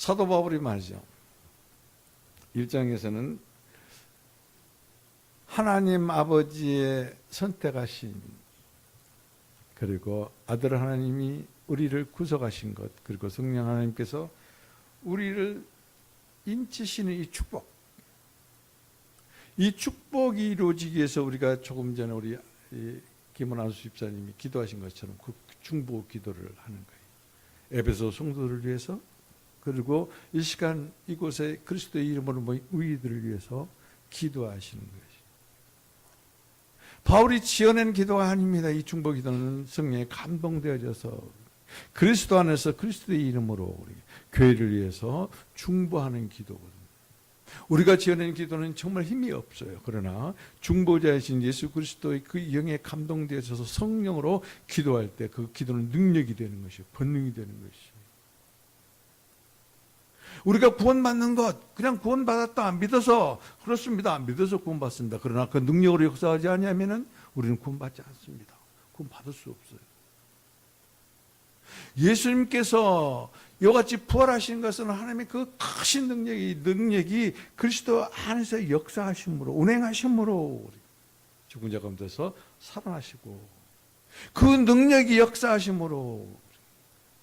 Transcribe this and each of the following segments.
사도 바울이 말이죠. 1장에서는 하나님 아버지의 선택하신, 그리고 아들 하나님이 우리를 구속하신 것, 그리고 성령 하나님께서 우리를 인치시는 이 축복, 이 축복이 이루어지기 위해서 우리가 조금 전에 우리 김원환 수집사님이 기도하신 것처럼 그 중보 기도를 하는 거예요. 에베소 성도들을 위해서, 그리고 이 시간 이곳에 그리스도의 이름으로 모인 우리들을 위해서 기도하시는 것이 바울이 지어낸 기도가 아닙니다. 이 중보 기도는 성령에 감동되어져서 그리스도 안에서 그리스도의 이름으로 우리 교회를 위해서 중보하는 기도거든요. 우리가 지어낸 기도는 정말 힘이 없어요. 그러나 중보자이신 예수 그리스도의 그 영에 감동되어져서 성령으로 기도할 때 그 기도는 능력이 되는 것이요, 권능이 되는 것이요. 우리가 구원받는 것, 그냥 구원받았다 믿어서 그렇습니다. 안 믿어서 구원받습니다. 그러나 그 능력으로 역사하지 않으면 우리는 구원받지 않습니다. 구원받을 수 없어요. 예수님께서 이같이 부활하신 것은 하나님의 그 크신 능력이 그리스도 안에서 역사하심으로, 운행하심으로 죽은 자 가운데서 살아나시고, 그 능력이 역사하심으로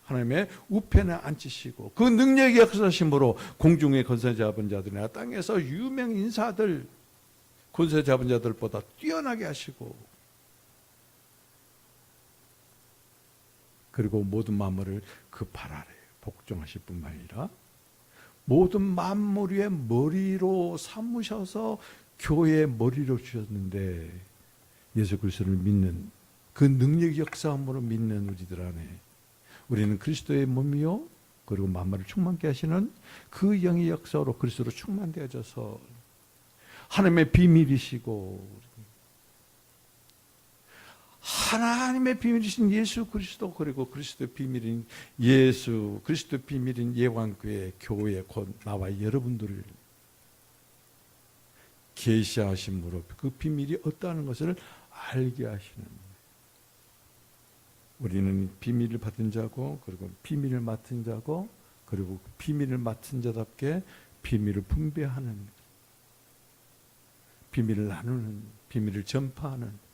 하나님의 우편에 앉히시고, 그 능력이 역사하심으로 공중의 권세 잡은 자들이나 땅에서 유명 인사들, 권세 잡은 자들보다 뛰어나게 하시고, 그리고 모든 만물을 그 발 아래 복종하실 뿐만 아니라 모든 만물 위의 머리로 삼으셔서 교회의 머리로 주셨는데, 예수 그리스도를 믿는 그 능력 역사함으로 믿는 우리들 안에 우리는 그리스도의 몸이요, 그리고 만물을 충만케 하시는 그 영의 역사로 그리스도로 충만되어져서 하나님의 비밀이시고, 하나님의 비밀이신 예수 그리스도, 그리고 그리스도의 비밀인 예수, 그리스도의 비밀인 예왕교회, 교회, 곧 나와 여러분들을 계시하심으로 그 비밀이 어떠한 것을 알게 하시는, 우리는 비밀을 받은 자고, 그리고 비밀을 맡은 자고, 그리고 비밀을 맡은 자답게 비밀을 분배하는, 비밀을 나누는, 비밀을 전파하는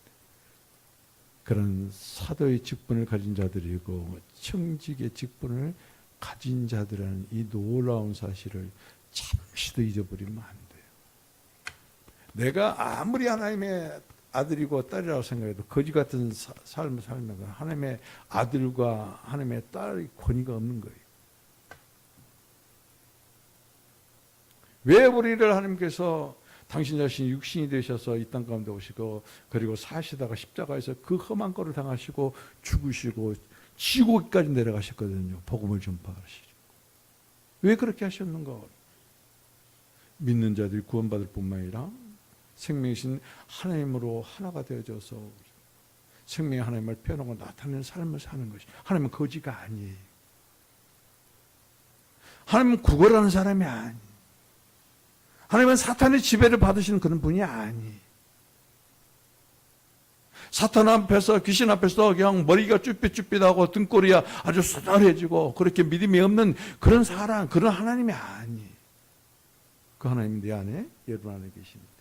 그런 사도의 직분을 가진 자들이고 청직의 직분을 가진 자들이라는 이 놀라운 사실을 잠시도 잊어버리면 안 돼요. 내가 아무리 하나님의 아들이고 딸이라고 생각해도 거지 같은 삶을 살면 하나님의 아들과 하나님의 딸의 권위가 없는 거예요. 왜 우리를 하나님께서 당신 자신이 육신이 되셔서 이 땅 가운데 오시고, 그리고 사시다가 십자가에서 그 험한 거를 당하시고 죽으시고 지옥까지 내려가셨거든요. 복음을 전파하시고. 왜 그렇게 하셨는가? 믿는 자들이 구원받을 뿐만 아니라 생명이신 하나님으로 하나가 되어져서 생명의 하나님을 펴놓고 나타내는 삶을 사는 것이, 하나님은 거지가 아니에요. 하나님은 구걸하는 사람이 아니에요. 하나님은 사탄의 지배를 받으시는 그런 분이 아니에요. 사탄 앞에서, 귀신 앞에서 그냥 머리가 쭈삣쭈삣하고 등골이야 아주 서늘해지고 그렇게 믿음이 없는 그런 사람, 그런 하나님이 아니에요. 그 하나님이 내 안에, 여러분 안에 계십니다.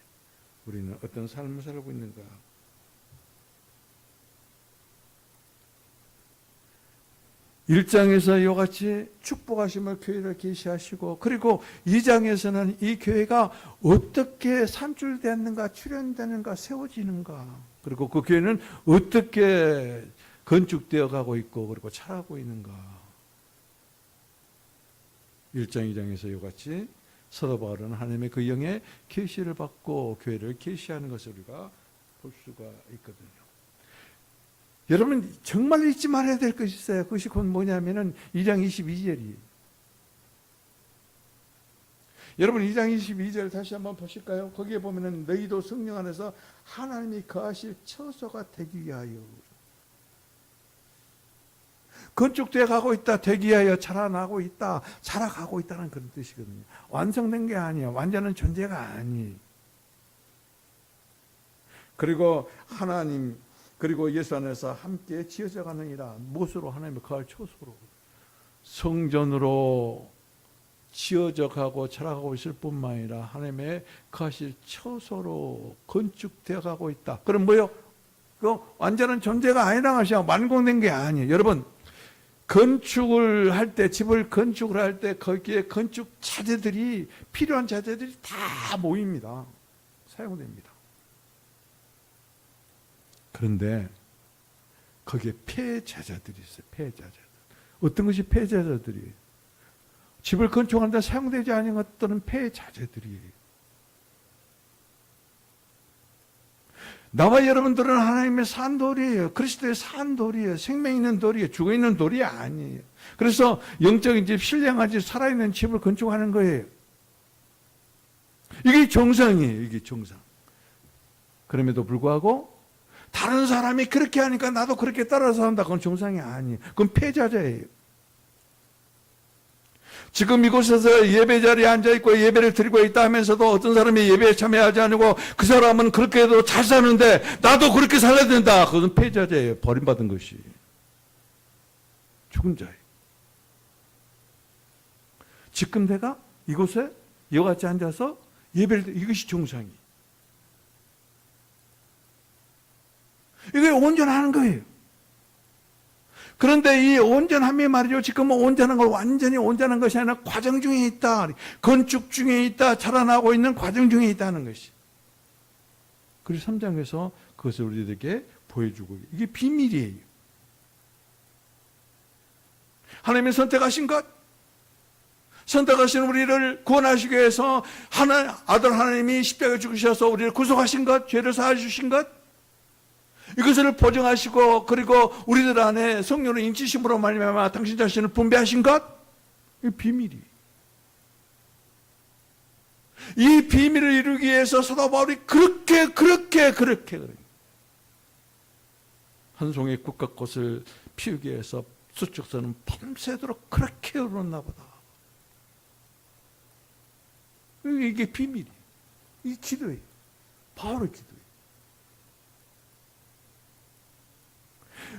우리는 어떤 삶을 살고 있는가? 1장에서 이와 같이 축복하심을 교회를 계시하시고, 그리고 2장에서는 이 교회가 어떻게 산출되는가, 출현되는가, 세워지는가, 그리고 그 교회는 어떻게 건축되어 가고 있고 그리고 자라고 있는가. 1장, 2장에서 이와 같이 사도 바울은 하나님의 그 영의 계시를 받고 교회를 계시하는 것을 우리가 볼 수가 있거든요. 여러분 정말 잊지 말아야 될 것이 있어요. 그것이 곧 뭐냐면은 2장 22절이에요. 여러분 2장 22절 다시 한번 보실까요? 거기에 보면은 너희도 성령 안에서 하나님이 거하실 처소가 되기 위하여, 건축되어 가고 있다, 되기 위하여 자라나고 있다, 자라가고 있다는 그런 뜻이거든요. 완성된 게 아니에요. 완전한 존재가 아니에요. 그리고 하나님, 그리고 예수 안에서 함께 지어져 가느니라. 무엇으로? 하나님의 거할 처소로, 성전으로 지어져 가고 자라가고 있을 뿐만 아니라 하나님의 거하실 처소로 건축되어 가고 있다. 그럼 뭐요? 그 완전한 존재가 아니란 것이야. 완공된 게 아니에요. 여러분, 건축을 할 때, 집을 건축을 할 때 거기에 건축 자재들이, 필요한 자재들이 다 모입니다. 사용됩니다. 그런데 거기에 폐자재들이 있어요. 폐자재들. 어떤 것이 폐자재들이에요? 집을 건축하는데 사용되지 않은 것들은 폐자재들이에요. 나와 여러분들은 하나님의 산 돌이에요. 그리스도의 산 돌이에요. 생명 있는 돌이에요. 죽어 있는 돌이 아니에요. 그래서 영적인 집, 신령한 집, 살아있는 집을 건축하는 거예요. 이게 정상이에요. 이게 정상. 그럼에도 불구하고 다른 사람이 그렇게 하니까 나도 그렇게 따라서 한다. 그건 정상이 아니에요. 그건 폐자재예요. 지금 이곳에서 예배 자리에 앉아있고 예배를 드리고 있다 하면서도 어떤 사람이 예배에 참여하지 않고 그 사람은 그렇게 해도 잘 사는데 나도 그렇게 살아야 된다. 그것은 폐자재예요. 버림받은 것이. 죽은 자예요. 지금 내가 이곳에 이와 같이 앉아서 예배를 이것이 정상이에요. 이게 온전하는 거예요. 그런데 이 온전함이 말이죠. 지금 온전한 걸 완전히 온전한 것이 아니라 과정 중에 있다. 건축 중에 있다. 자라나고 있는 과정 중에 있다는 것이. 그래서 3장에서 그것을 우리들에게 보여주고 이게 비밀이에요. 하나님의 선택하신 것, 선택하신 우리를 구원하시기 위해서 아들 하나님이 십자가에 죽으셔서 우리를 구속하신 것, 죄를 사하여 주신 것, 이것을 보증하시고 그리고 우리들 안에 성령의 인치심으로 말미암아 당신 자신을 분배하신 것, 이 비밀이. 이 비밀을 이루기 위해서 사도 바울이 그렇게 한 송이 국화꽃을 피우기 위해서 수축선은 밤새도록 그렇게 울었나 보다. 이게 비밀이에요. 이 기도예요. 바울의 기도예요.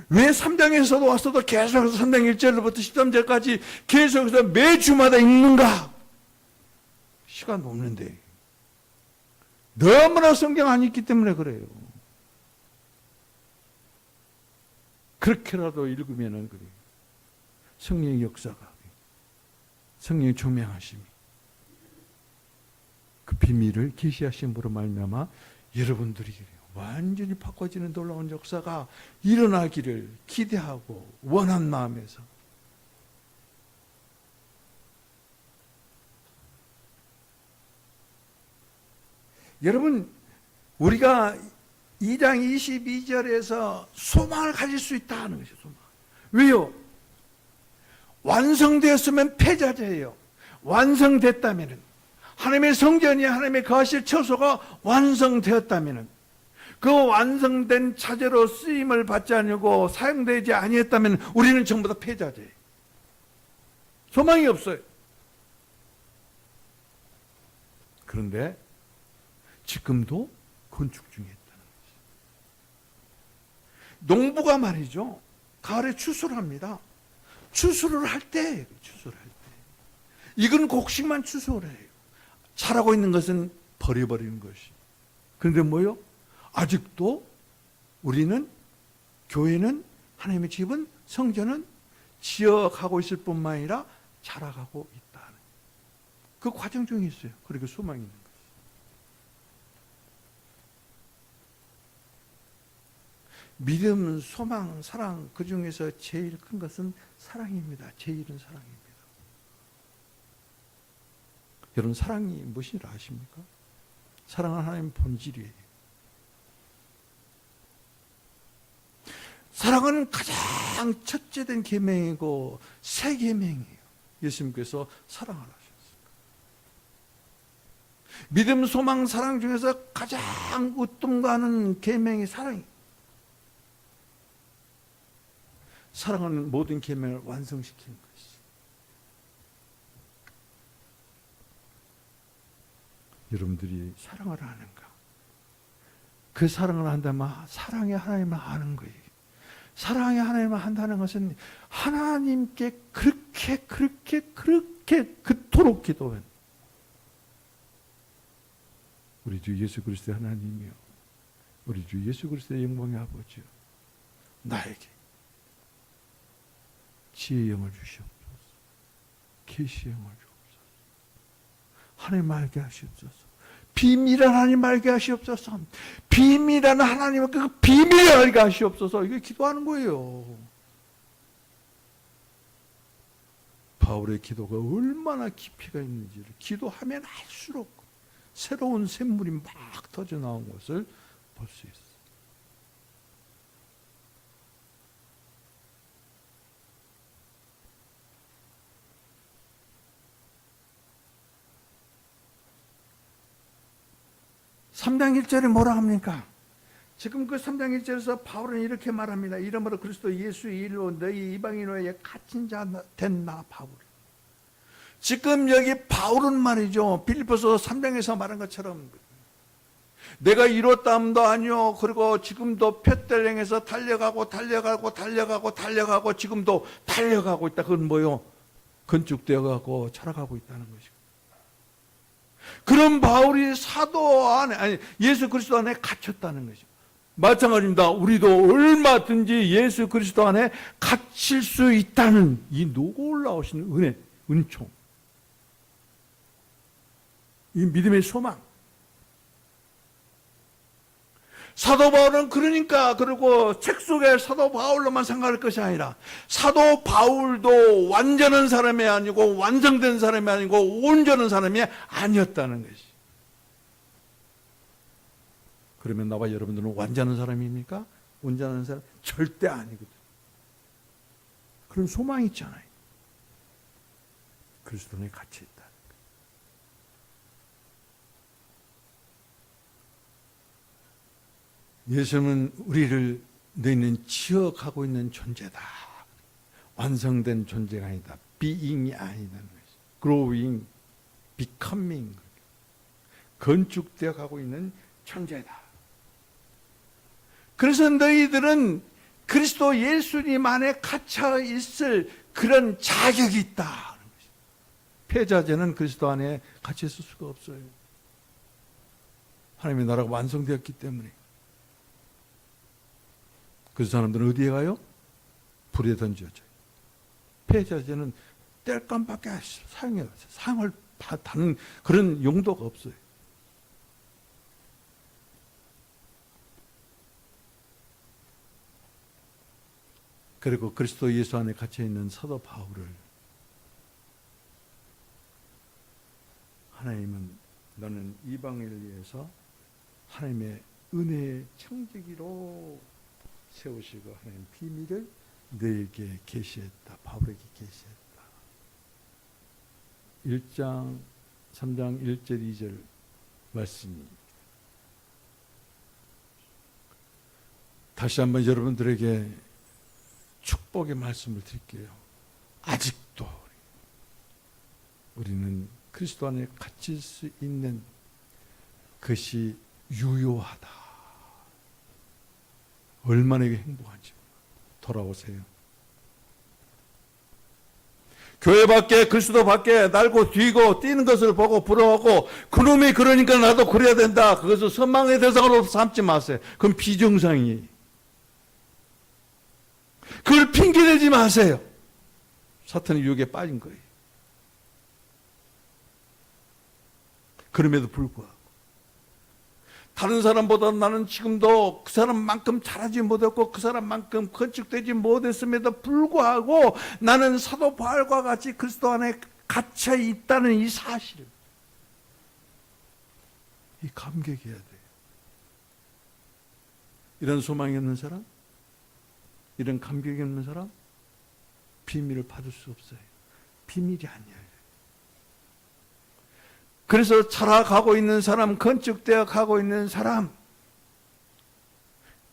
왜 3장에서도 왔어도 계속해서 3장 1절부터 13절까지 계속해서 매주마다 읽는가? 시간 없는데. 너무나 성경 안 읽기 때문에 그래요. 그렇게라도 읽으면은 그래요. 성령의 역사가, 성령의 조명하심이 그 비밀을 계시하심으로 말미암아 여러분들이 완전히 바꿔지는 놀라운 역사가 일어나기를 기대하고 원한 마음에서 여러분 우리가 2장 22절에서 소망을 가질 수 있다 하는 것이죠. 소망. 왜요? 완성되었으면 폐자재예요. 완성됐다면 하나님의 성전이 하나님의 거하실 처소가 완성되었다면 그 완성된 차재로 쓰임을 받지 않고 사용되지 아니했다면 우리는 전부 다 폐자재예요. 소망이 없어요. 그런데 지금도 건축 중에 있다는 거죠. 농부가 말이죠. 가을에 추수를 합니다. 추수를 할 때 익은 곡식만 추수를 해요. 자라고 있는 것은 버려버리는 것이. 그런데 뭐요? 아직도 우리는 교회는 하나님의 집은 성전은 지어가고 있을 뿐만 아니라 자라가고 있다. 그 과정 중에 있어요. 그리고 소망이 있는 거예요. 믿음, 소망, 사랑 그 중에서 제일 큰 것은 사랑입니다. 제일은 사랑입니다. 여러분 사랑이 무엇인지 아십니까? 사랑은 하나님의 본질이에요. 사랑은 가장 첫째된 계명이고 새 계명이에요. 예수님께서 사랑을 하셨어요. 믿음, 소망, 사랑 중에서 가장 우통가는 계명이 사랑이에요. 사랑은 모든 계명을 완성시키는 것이. 여러분들이 사랑을 하는가? 그 사랑을 한다면 사랑의 하나님을 아는 거예요. 사랑의 하나님을 한다는 것은 하나님께 그렇게 그토록 기도한 우리 주 예수 그리스도의 하나님이요, 우리 주 예수 그리스도의 영광의 아버지요, 나에게 지혜의 영을 주시옵소서, 계시의 영을 주옵소서, 하나님 알게 하시옵소서, 비밀한 하나님 알게 하시옵소서, 비밀한 하나님의 그 비밀을 알게 하시옵소서. 이게 기도하는 거예요. 바울의 기도가 얼마나 깊이가 있는지를 기도하면 할수록 새로운 샘물이 막 터져 나온 것을 볼 수 있어요. 삼 장 1절에 뭐라 합니까? 지금 그 3장 1절에서 바울은 이렇게 말합니다. 이러므로 그리스도 예수의 일로 너희 이방인에게 갇힌 자 된 나 바울. 지금 여기 바울은 말이죠, 빌립보서 3장에서 말한 것처럼 내가 이뤘다함도 아니요, 그리고 지금도 푯델행에서 달려가고 지금도 달려가고 있다. 그건 뭐요? 건축되어가고 자라가고 있다는 것이고, 그런 바울이 사도 안에, 아니 예수 그리스도 안에 갇혔다는 것이고, 마찬가지입니다. 우리도 얼마든지 예수 그리스도 안에 갇힐 수 있다는 이 놀라우신 은혜, 은총, 이 믿음의 소망. 사도 바울은 그러니까, 그리고 책 속에 사도 바울로만 생각할 것이 아니라 사도 바울도 완전한 사람이 아니고 완성된 사람이 아니고 온전한 사람이 아니었다는 것이. 그러면 나와 여러분들은 완전한 사람입니까? 온전한 사람? 절대 아니거든. 그런 소망이 있잖아요. 그리스도 안에 갇혀 있다. 예수는 우리를 너희는 지어가고 있는 존재다. 완성된 존재가 아니다. being이 아니다는 것이. growing, becoming. 건축되어 가고 있는 존재다. 그래서 너희들은 그리스도 예수님 안에 갇혀 있을 그런 자격이 있다. 패자제는 그리스도 안에 갇혀 있을 수가 없어요. 하나님의 나라가 완성되었기 때문에. 그 사람들은 어디에 가요? 불에 던져져요. 패자제는 뗄감밖에 사용을 받는 그런 용도가 없어요. 그리고 그리스도 예수 안에 갇혀 있는 사도 바울을 하나님은 너는 이방인을 위해서 하나님의 은혜의 청지기로 세우시고 하나님 비밀을 너에게 계시했다. 바울에게 계시했다. 1장 3장 1절 2절 말씀입니다. 다시 한번 여러분들에게 축복의 말씀을 드릴게요. 아직도 우리는 그리스도 안에 갇힐 수 있는 것이 유효하다. 얼마나 이게 행복한지 돌아오세요. 교회 밖에 그리스도 밖에 날고 뒤고 뛰는 것을 보고 부러워하고 그놈이 그러니까 나도 그래야 된다. 그것을 선망의 대상으로 삼지 마세요. 그건 비정상이에요. 그걸 핑계대지 마세요. 사탄의 유혹에 빠진 거예요. 그럼에도 불구하고 다른 사람보다 나는 지금도 그 사람만큼 잘하지 못했고 그 사람만큼 건축되지 못했음에도 불구하고 나는 사도 바울과 같이 그리스도 안에 갇혀 있다는 이 사실, 이 감격해야 돼요. 이런 소망이 없는 사람, 이런 감격이 없는 사람 비밀을 받을 수 없어요. 비밀이 아니에요. 그래서 자라가고 있는 사람, 건축되어 가고 있는 사람,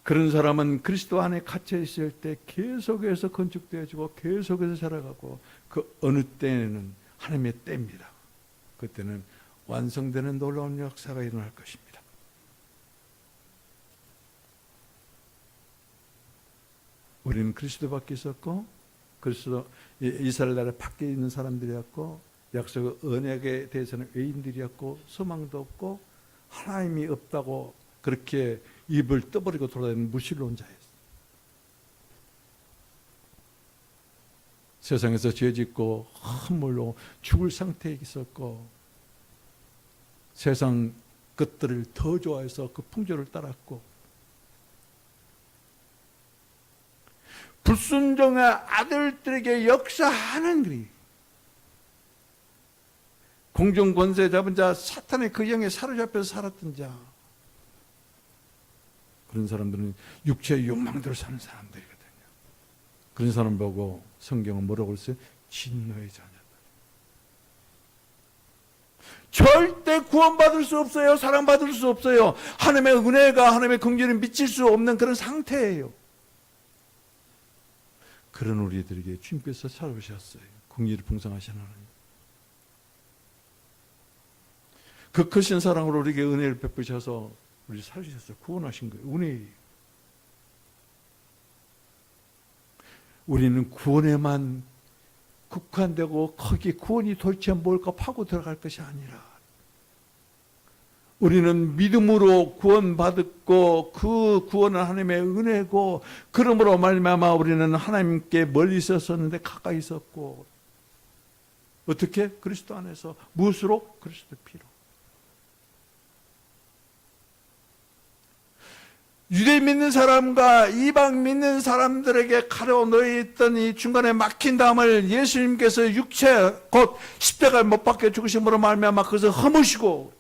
그런 사람은 그리스도 안에 갇혀 있을 때 계속해서 건축되어지고 계속해서 자라가고 그 어느 때에는 하나님의 때입니다. 그때는 완성되는 놀라운 역사가 일어날 것입니다. 우리는 그리스도 밖에 있었고 그리스도 이스라엘 나라 밖에 있는 사람들이었고 약속 언약에 대해서는 외인들이었고 소망도 없고 하나님이 없다고 그렇게 입을 떠버리고 돌아다니는 무신론자였어요. 세상에서 죄짓고 헛물로 죽을 상태에 있었고 세상 것들을 더 좋아해서 그 풍조를 따랐고 불순종의 아들들에게 역사하는 그 공중 권세 잡은 자 사탄의 그 영에 사로잡혀서 살았던 자 그런 사람들은 육체의 욕망대로 사는 사람들이거든요. 그런 사람 보고 성경은 뭐라고 했어요? 진노의 자녀다. 절대 구원받을 수 없어요. 사랑받을 수 없어요. 하나님의 은혜가 하나님의 긍휼이 미칠 수 없는 그런 상태예요. 그런 우리들에게 주님께서 찾아오셨어요. 긍휼이 풍성하신 하나님. 그 크신 사랑으로 우리에게 은혜를 베푸셔서 우리를 살리셔서 구원하신 거예요. 은혜예요. 우리는 구원에만 국한되고 거기 구원이 도대체 뭘까 파고 들어갈 것이 아니라 우리는 믿음으로 구원받았고 그 구원은 하나님의 은혜고 그러므로 말미암아 우리는 하나님께 멀리 있었었는데 가까이 있었고 어떻게? 그리스도 안에서 무엇으로? 그리스도 피로. 유대 믿는 사람과 이방 믿는 사람들에게 가려놓여 있던 이 중간에 막힌 담을 예수님께서 육체 곧 십자가에 못 박혀 죽으심으로 말미암아 그것을 허무시고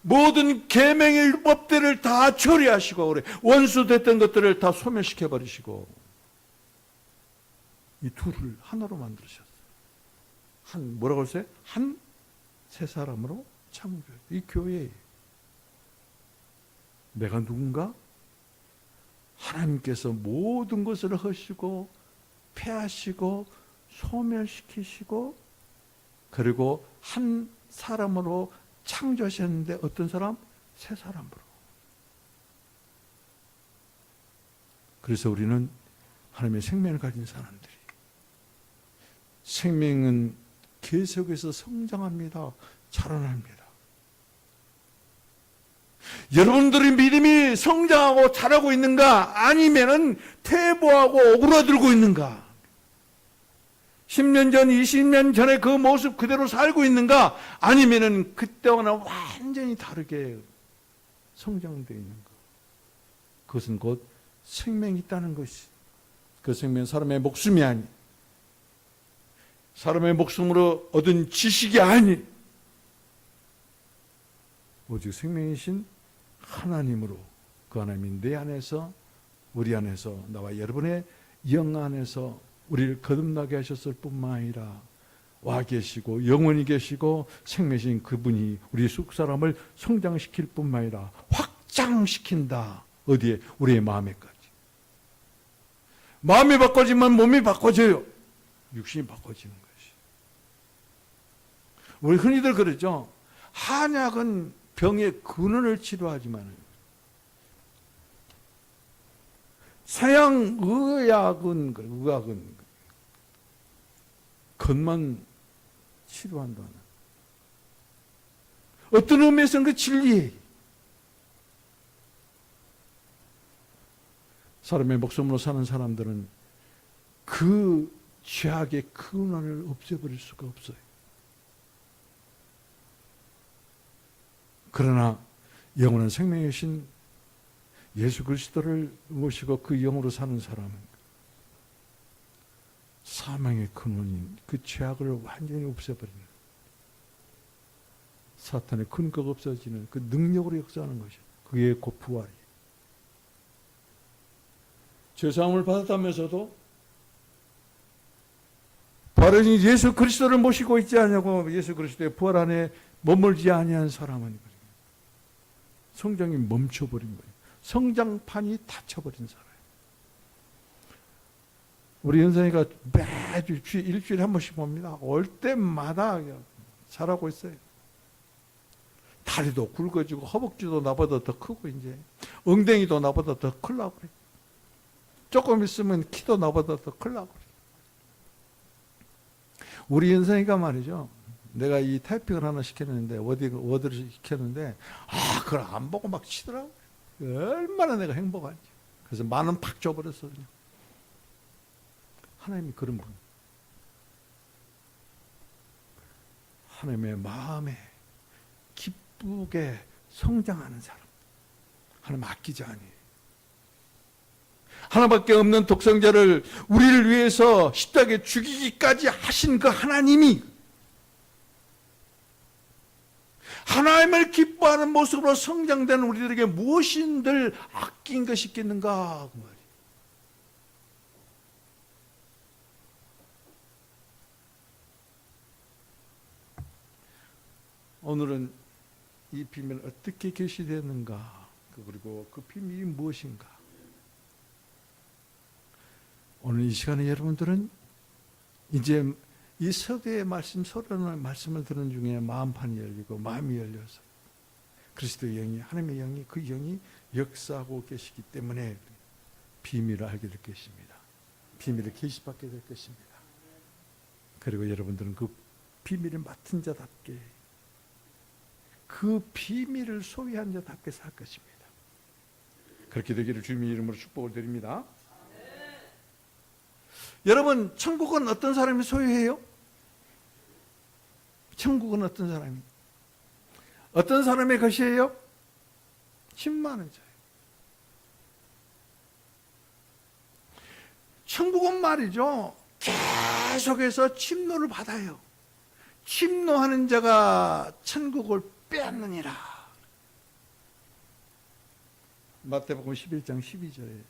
모든 계명의 율법들을 다 처리하시고 그래 원수 됐던 것들을 다 소멸시켜 버리시고 이 둘을 하나로 만드셨어요. 한 뭐라고 했어요? 한 세 사람으로 창조. 이 교회예요. 내가 누군가? 하나님께서 모든 것을 하시고 폐하시고 소멸시키시고 그리고 한 사람으로 창조하셨는데 어떤 사람? 세 사람으로. 그래서 우리는 하나님의 생명을 가진 사람들이 생명은 계속해서 성장합니다. 자라납니다. 여러분들의 믿음이 성장하고 자라고 있는가? 아니면은 퇴보하고 오그라들고 있는가? 10년 전, 20년 전에 그 모습 그대로 살고 있는가? 아니면은 그때와는 완전히 다르게 성장되어 있는가? 그것은 곧 생명이 있다는 것이. 그 생명은 사람의 목숨이 아니, 사람의 목숨으로 얻은 지식이 아니, 오직 생명이신 하나님으로 그 하나님이 내 안에서 우리 안에서 나와 여러분의 영 안에서 우리를 거듭나게 하셨을 뿐만 아니라 와 계시고 영원히 계시고 생명이신 그분이 우리 속사람을 성장시킬 뿐만 아니라 확장시킨다. 어디에? 우리의 마음에까지. 마음이 바꿔지면 몸이 바꿔져요. 육신이 바꿔지는 것이. 우리 흔히들 그러죠. 한약은 병의 근원을 치료하지만 서양 의학은 겉만 치료한다는. 어떤 의미에서는 그 진리예요. 사람의 목숨으로 사는 사람들은 그 죄악의 근원을 없애버릴 수가 없어요. 그러나 영원한 생명이신 예수 그리스도를 모시고 그 영으로 사는 사람은 사망의 근원인 그 죄악을 완전히 없애버리는 사탄의 근거가 없어지는 그 능력으로 역사하는 것이죠. 그게 곧 부활이에요. 죄사함을 받았다면서도 바로 예수 그리스도를 모시고 있지 않냐고. 예수 그리스도의 부활 안에 머물지 아니한 사람은 성장이 멈춰버린 거예요. 성장판이 닫혀버린 사람. 우리 연선이가 매주 일주일에 한 번씩 봅니다. 올 때마다 잘하고 있어요. 다리도 굵어지고 허벅지도 나보다 더 크고 이제 엉덩이도 나보다 더 크려고 그래. 조금 있으면 키도 나보다 더 크려고 그래. 우리 연상이가 말이죠. 내가 이 타이핑을 하나 시켰는데, 워드를 시켰는데, 그걸 안 보고 막 치더라고. 얼마나 내가 행복한지. 그래서 10,000원 팍 줘버렸어, 그냥. 하나님이 그런 분. 하나님의 마음에 기쁘게 성장하는 사람. 하나님 아끼지 아니에요. 하나밖에 없는 독생자를 우리를 위해서 십자가에 죽이기까지 하신 그 하나님이 하나님을 기뻐하는 모습으로 성장된 우리들에게 무엇인들 아낀 것이 있겠는가 그 말이에요. 오늘은 이 비밀 어떻게 계시되는가, 그리고 그 비밀이 무엇인가. 오늘 이 시간에 여러분들은 이제 이 서두의 말씀, 서론의 말씀을 듣는 중에 마음판이 열리고 마음이 열려서 그리스도의 영이, 하나님의 영이, 그 영이 역사하고 계시기 때문에 비밀을 알게 될 것입니다. 비밀을 계시받게 될 것입니다. 그리고 여러분들은 그 비밀을 맡은 자답게, 그 비밀을 소유한 자답게 살 것입니다. 그렇게 되기를 주님의 이름으로 축복을 드립니다. 여러분, 천국은 어떤 사람이 소유해요? 천국은 어떤 사람이? 어떤 사람의 것이에요? 침많은 자예요. 천국은 말이죠, 계속해서 침노를 받아요. 침노하는 자가 천국을 빼앗느니라. 마태복음 11장 12절에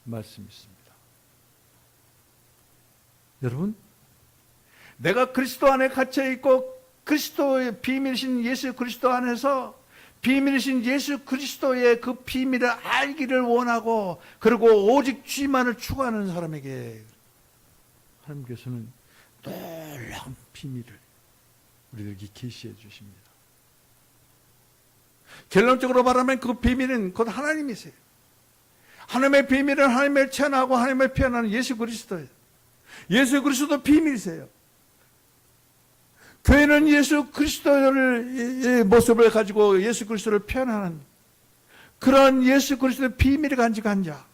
말씀이 있습니다. 여러분, 내가 그리스도 안에 갇혀 있고 그리스도의 비밀이신 예수 그리스도 안에서 비밀이신 예수 그리스도의 그 비밀을 알기를 원하고, 그리고 오직 주만을 추구하는 사람에게 하나님께서는 놀라운 비밀을 우리들에게 계시해 주십니다. 결론적으로 말하면 그 비밀은 곧 하나님이세요. 하나님의 비밀은 하나님을 체험하고 하나님을 표현하는 예수 그리스도예요. 예수 그리스도 비밀이세요. 교회는 예수 그리스도의 모습을 가지고 예수 그리스도를 표현하는 그런 예수 그리스도의 비밀을 간직한 자.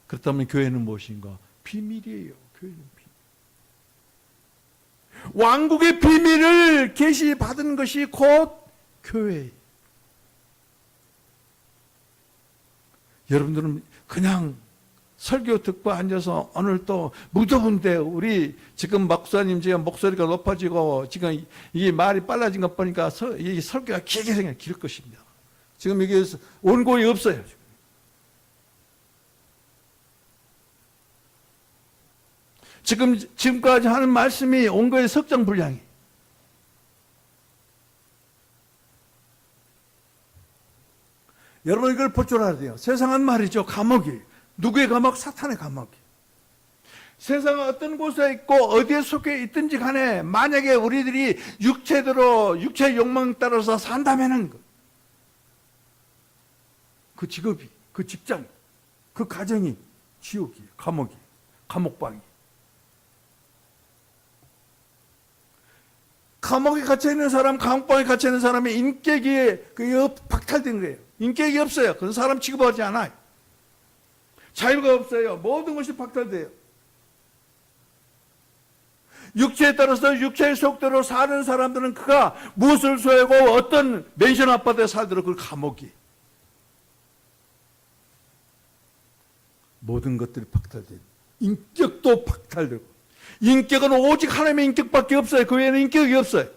그렇다면 교회는 무엇인가? 비밀이에요. 교회는 비밀. 왕국의 비밀을 계시받은 것이 곧 교회예요. 여러분들은 그냥 설교 듣고 앉아서 오늘 또 무더운데, 우리 지금 목사님 지금 목소리가 높아지고 지금 이 말이 빨라진 것 보니까 이 설교가 길게 길 것입니다. 지금 이게 원고이 없어요. 지금까지 하는 말씀이 원고의 석정 분량이. 여러분 이걸 볼 줄 알아야 돼요. 세상은 말이죠, 감옥이에요. 누구의 감옥? 사탄의 감옥이. 세상은 어떤 곳에 있고 어디에 속해 있든지 간에 만약에 우리들이 육체대로 육체의 욕망 따라서 산다면은 그 직업이, 그 직장, 그 가정이 지옥이에요. 감옥이, 감옥방이. 감옥에 갇혀 있는 사람, 감옥방에 갇혀 있는 사람의 인격이 박탈된 거예요. 인격이 없어요. 그런 사람 취급하지 않아요. 자유가 없어요. 모든 것이 박탈돼요. 육체에 따라서 육체의 속대로 사는 사람들은 그가 무엇을 소유하고 어떤 맨션 아파트에 살더라도 그 감옥이. 모든 것들이 박탈돼요. 인격도 박탈되고. 인격은 오직 하나님의 인격밖에 없어요. 그 외에는 인격이 없어요.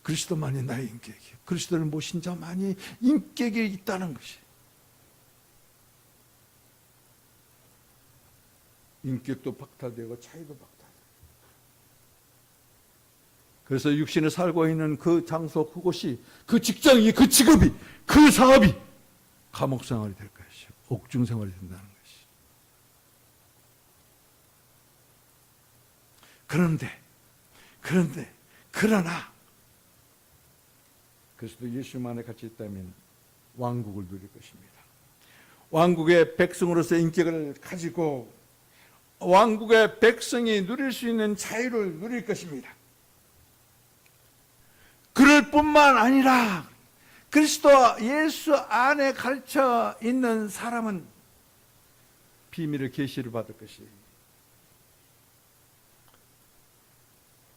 그리스도만이 나의 인격이에요. 그리스도를 모신 자만이 인격이 있다는 것이. 인격도 박탈되고 차이도 박탈되고. 그래서 육신에 살고 있는 그 장소, 그곳이, 그 직장이, 그 직업이, 그 사업이 감옥 생활이 될 것이요. 옥중 생활이 된다는 것이. 그러나 그리스도 예수만에 같이 있다면 왕국을 누릴 것입니다. 왕국의 백성으로서 인격을 가지고 왕국의 백성이 누릴 수 있는 자유를 누릴 것입니다. 그럴 뿐만 아니라 그리스도 예수 안에 갇혀 있는 사람은 비밀의 계시를 받을 것이에요.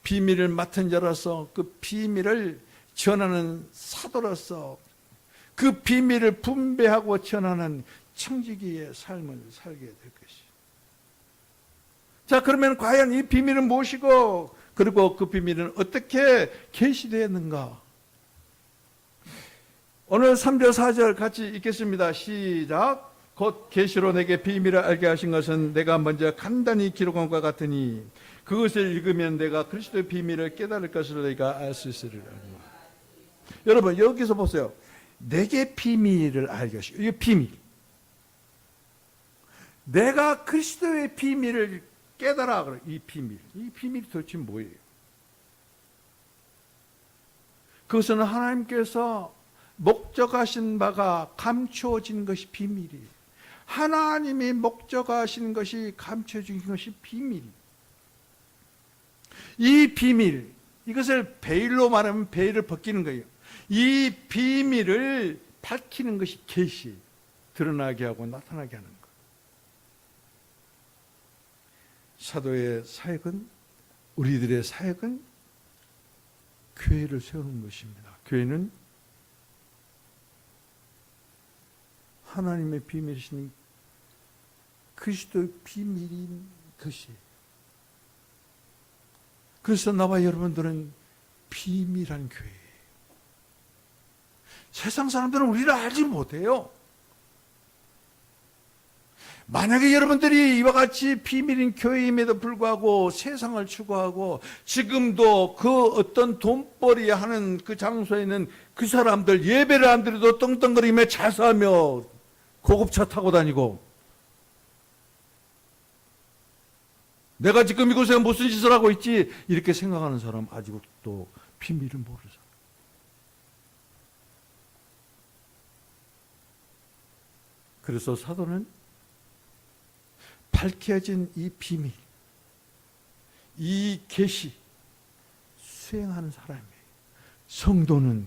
비밀을 맡은 자로서 그 비밀을 전하는 사도로서 그 비밀을 분배하고 전하는 청지기의 삶을 살게 될 것이에요. 자, 그러면 과연 이 비밀은 무엇이고, 그리고 그 비밀은 어떻게 계시되었는가? 오늘 3절 4절 같이 읽겠습니다. 시작. 곧 계시로 내게 비밀을 알게 하신 것은 내가 먼저 간단히 기록한 것과 같으니 그것을 읽으면 내가 그리스도의 비밀을 깨달을 것을 내가 알 수 있으리라. 여러분, 여기서 보세요. 내게 비밀을 알게 하시고, 이게 비밀. 내가 그리스도의 비밀을 깨달아. 그래. 이 비밀이 도대체 뭐예요? 그것은 하나님께서 목적하신 바가 감추어진 것이 비밀이에요. 하나님이 목적하신 것이 감춰진 것이 비밀이에요. 이 비밀, 이것을 베일로 말하면 베일을 벗기는 거예요. 이 비밀을 밝히는 것이 계시, 드러나게 하고 나타나게 하는 것. 사도의 사역은, 우리들의 사역은 교회를 세우는 것입니다. 교회는 하나님의 비밀이신 그리스도의 비밀인 것이. 그래서 나와 여러분들은 비밀한 교회예요. 세상 사람들은 우리를 알지 못해요. 만약에 여러분들이 이와 같이 비밀인 교회임에도 불구하고 세상을 추구하고 지금도 그 어떤 돈벌이 하는 그 장소에 있는 그 사람들 예배를 안 드려도 떵떵거리며 자수하며 고급차 타고 다니고 내가 지금 이곳에 무슨 짓을 하고 있지 이렇게 생각하는 사람 아직도 비밀을 모르죠. 그래서 사도는 밝혀진 이 비밀, 이 계시 수행하는 사람이에요. 성도는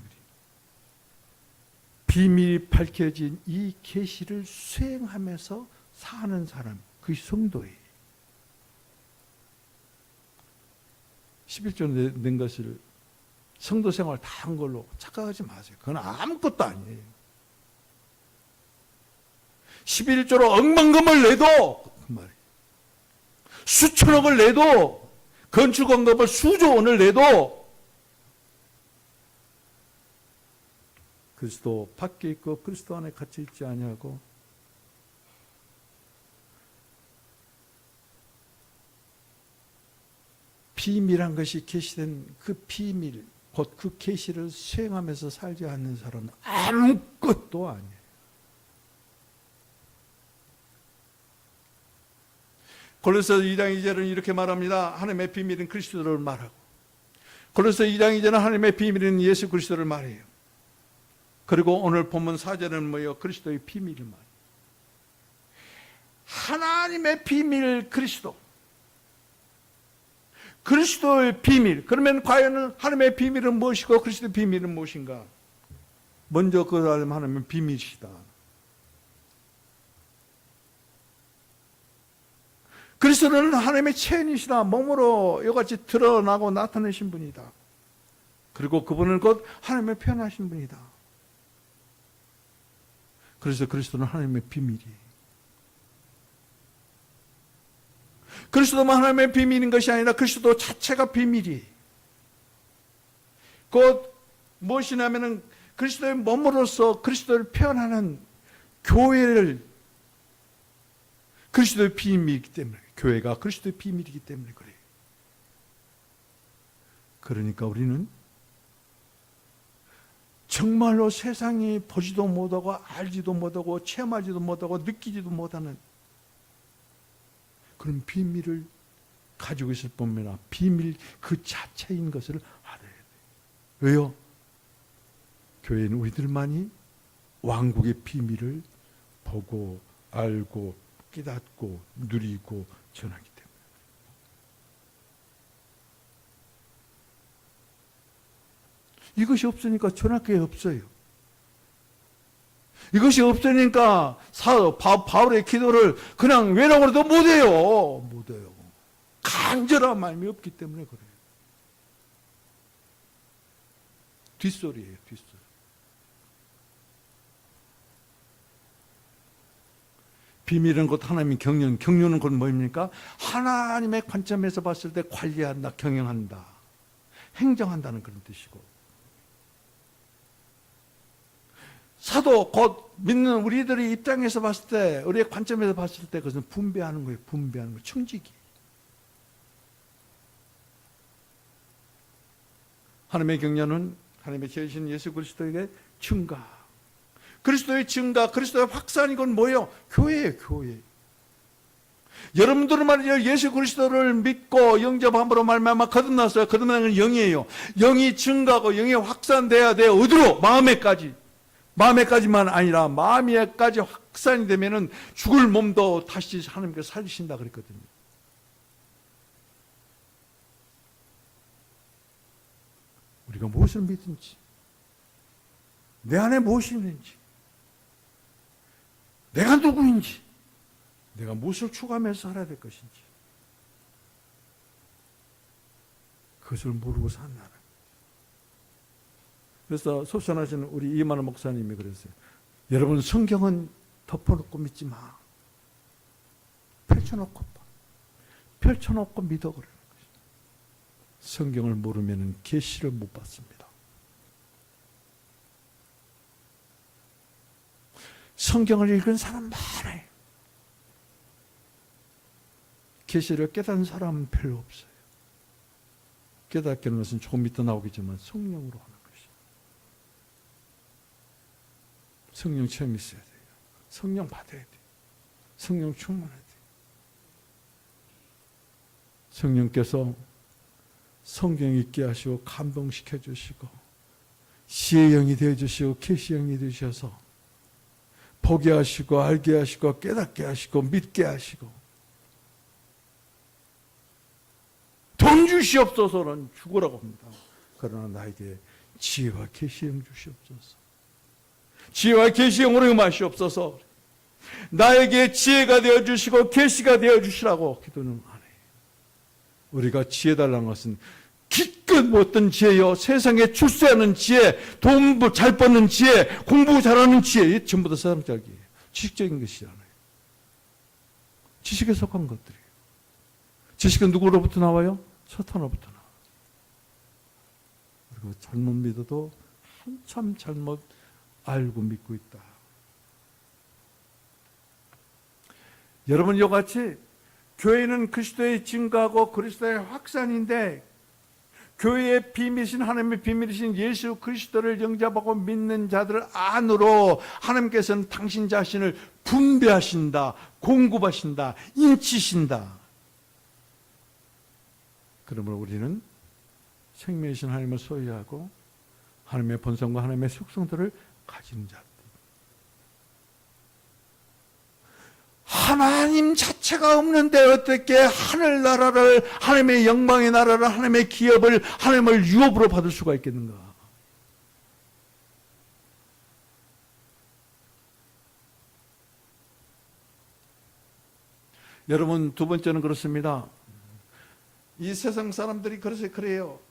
비밀이 밝혀진 이 계시를 수행하면서 사는 사람, 그게 성도예요. 11조 낸 것을 성도 생활 다 한 걸로 착각하지 마세요. 그건 아무것도 아니에요. 11조로 억만금을 내도 그 말이에요. 수천억을 내도 건축원금을 수조 원을 내도 그리스도 밖에 있고 그리스도 안에 갇혀 있지 아니하고 비밀한 것이 계시된 그 비밀, 곧 그 계시를 수행하면서 살지 않는 사람은 아무것도 아니에요. 골로새 2장 2절은 이렇게 말합니다. 하나님의 비밀은 그리스도를 말하고 골로새 2장 2절은 하나님의 비밀은 예수 그리스도를 말해요. 그리고 오늘 본문 4절은 뭐예요? 그리스도의 비밀을 말해요. 하나님의 비밀 그리스도, 그리스도의 비밀. 그러면 과연 하나님의 비밀은 무엇이고 그리스도의 비밀은 무엇인가? 먼저 그 하나님은 비밀이시다. 그리스도는 하나님의 체인이시다. 몸으로 이같이 드러나고 나타내신 분이다. 그리고 그분은 곧 하나님의 표현하신 분이다. 그래서 그리스도는 하나님의 비밀이에요. 그리스도만 하나님의 비밀인 것이 아니라 그리스도 자체가 비밀이에요. 곧 무엇이냐면은 그리스도의 몸으로서 그리스도를 표현하는 교회를 그리스도의 비밀이기 때문에, 교회가 그리스도의 비밀이기 때문에 그래요. 그러니까 우리는 정말로 세상이 보지도 못하고 알지도 못하고 체험하지도 못하고 느끼지도 못하는 그런 비밀을 가지고 있을 뿐만 아니라 비밀 그 자체인 것을 알아야 돼요. 왜요? 교회는 우리들만이 왕국의 비밀을 보고 알고 깨닫고 누리고 전하기 때문에. 이것이 없으니까 전학교에 없어요. 이것이 없으니까 바울의 기도를 그냥 외라고도 못해요. 못해요. 간절한 마음이 없기 때문에 그래요. 뒷소리예요, 뒷소리. 비밀은 곧 하나님의 경륜. 경륜은 곧 뭐입니까? 하나님의 관점에서 봤을 때 관리한다, 경영한다, 행정한다는 그런 뜻이고, 사도 곧 믿는 우리들의 입장에서 봤을 때, 우리의 관점에서 봤을 때 그것은 분배하는 거예요. 분배하는 거, 청지기. 하나님의 경륜은 하나님의 지으신 예수 그리스도에게 증가. 그리스도의 증가, 그리스도의 확산, 이건 뭐예요? 교회예요, 교회. 여러분들은 말이죠, 예수 그리스도를 믿고 영접함으로 말미암아 거듭났어요. 거듭나는 건 영이에요. 영이 증가하고 영이 확산돼야 돼요. 어디로? 마음에까지. 마음에까지만 아니라 마음에까지 확산이 되면은 죽을 몸도 다시 하나님께서 살리신다 그랬거든요. 우리가 무엇을 믿든지, 내 안에 무엇이 있는지, 내가 누구인지, 내가 무엇을 추구하면서 살아야 될 것인지, 그것을 모르고 산 나라. 그래서 소천하시는 우리 이만호 목사님이 그랬어요. 여러분, 성경은 덮어놓고 믿지 마. 펼쳐놓고 봐. 펼쳐놓고 믿어 그러는 거죠. 성경을 모르면 계시를 못 받습니다. 성경을 읽은 사람 많아요. 계시를 깨닫는 사람은 별로 없어요. 깨닫게 하는 것은 조금 이따 나오겠지만 성령으로 하는 것이죠. 성령 체험이 있어야 돼요. 성령 받아야 돼요. 성령 충만해야 돼요. 성령께서 성경 읽게 하시고 감동시켜 주시고 지혜의 영이 되어 주시고 계시의 영이 되셔서 보게 하시고 알게 하시고 깨닫게 하시고 믿게 하시고, 돈 주시옵소서는 죽으라고 합니다. 그러나 나에게 지혜와 계시의 영 주시옵소서. 지혜와 계시의 영으로 임하시옵소서. 나에게 지혜가 되어주시고 계시가 되어주시라고 기도는 안 해요. 우리가 지혜 달라는 것은 기껏 뭐 어떤 지혜요, 세상에 출세하는 지혜, 돈 잘 버는 지혜, 공부 잘하는 지혜, 전부 다 세상적이에요. 지식적인 것이잖아요. 지식에 속한 것들이에요. 지식은 누구로부터 나와요? 사탄으로부터 나와요. 그리고 잘못 믿어도 한참 잘못 알고 믿고 있다. 여러분, 이와 같이 교회는 그리스도의 증거하고 그리스도의 확산인데, 교회의 비밀이신 하나님의 비밀이신 예수 그리스도를 영접하고 믿는 자들 안으로 하나님께서는 당신 자신을 분배하신다, 공급하신다, 인치신다. 그러므로 우리는 생명이신 하나님을 소유하고 하나님의 본성과 하나님의 속성들을 가진 자들. 하나님 자체가 없는데 어떻게 하늘나라를, 하나님의 영광의 나라를, 하나님의 기업을, 하나님을 유업으로 받을 수가 있겠는가? 여러분, 두 번째는 그렇습니다. 이 세상 사람들이 그래요.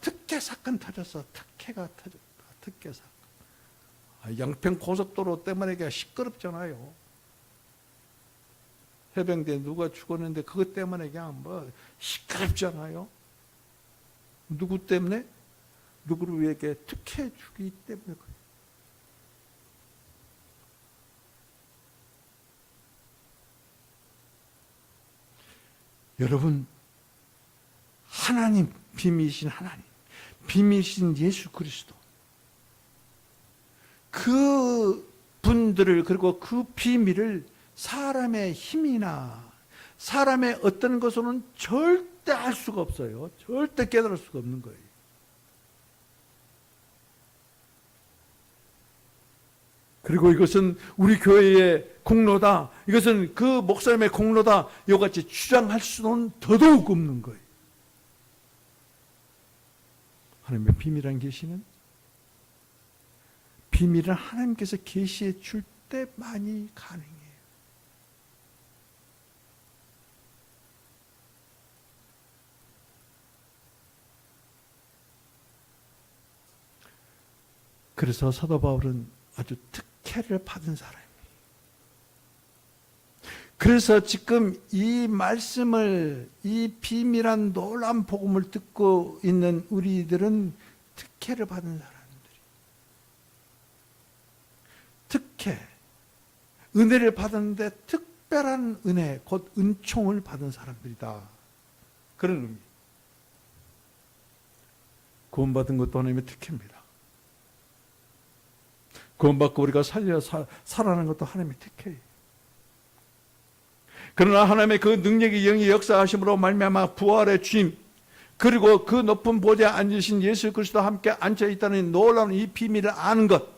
특혜 사건 터졌어. 특혜가 터졌다. 특혜 사건. 양평 고속도로 때문에 시끄럽잖아요. 해병대 누가 죽었는데 그것 때문에 그냥 뭐 시끄럽잖아요. 누구 때문에? 누구를 위해 특혜 주기 때문에 그래요. 여러분, 하나님, 비밀이신 하나님, 비밀이신 예수 그리스도, 그 분들을, 그리고 그 비밀을 사람의 힘이나 사람의 어떤 것으로는 절대 알 수가 없어요. 절대 깨달을 수가 없는 거예요. 그리고 이것은 우리 교회의 공로다, 이것은 그 목사님의 공로다, 이같이 주장할 수는 더더욱 없는 거예요. 하나님의 비밀한 계시는, 비밀은 하나님께서 계시해 줄 때만이 가능해요. 그래서 사도 바울은 아주 특혜를 받은 사람이에요. 그래서 지금 이 말씀을, 이 비밀한 놀라운 복음을 듣고 있는 우리들은 특혜를 받은 사람들이, 특혜, 은혜를 받았는데 특별한 은혜, 곧 은총을 받은 사람들이다. 그런 의미. 구원받은 것도 하나님의 특혜입니다. 구원받고 우리가 살아나는 것도 하나님의 특혜예요. 그러나 하나님의 그 능력이 영이 역사하심으로 말미암아 부활의 주임, 그리고 그 높은 보좌에 앉으신 예수 그리스도와 함께 앉아 있다는 놀라운 이 비밀을 아는 것,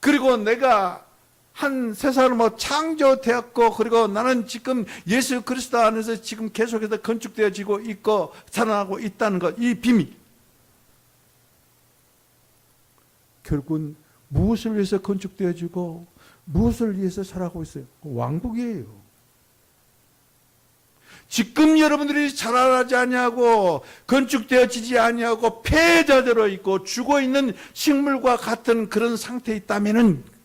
그리고 내가 한 새 사람으로 창조되었고, 그리고 나는 지금 예수 그리스도 안에서 지금 계속해서 건축되어지고 있고 살아나고 있다는 것, 이 비밀. 결국은 무엇을 위해서 건축되어지고 무엇을 위해서 살아가고 있어요? 왕국이에요. 지금 여러분들이 자라나지 아니하고 건축되어지지 아니하고 폐자되어 있고 죽어 있는 식물과 같은 그런 상태에 있다면은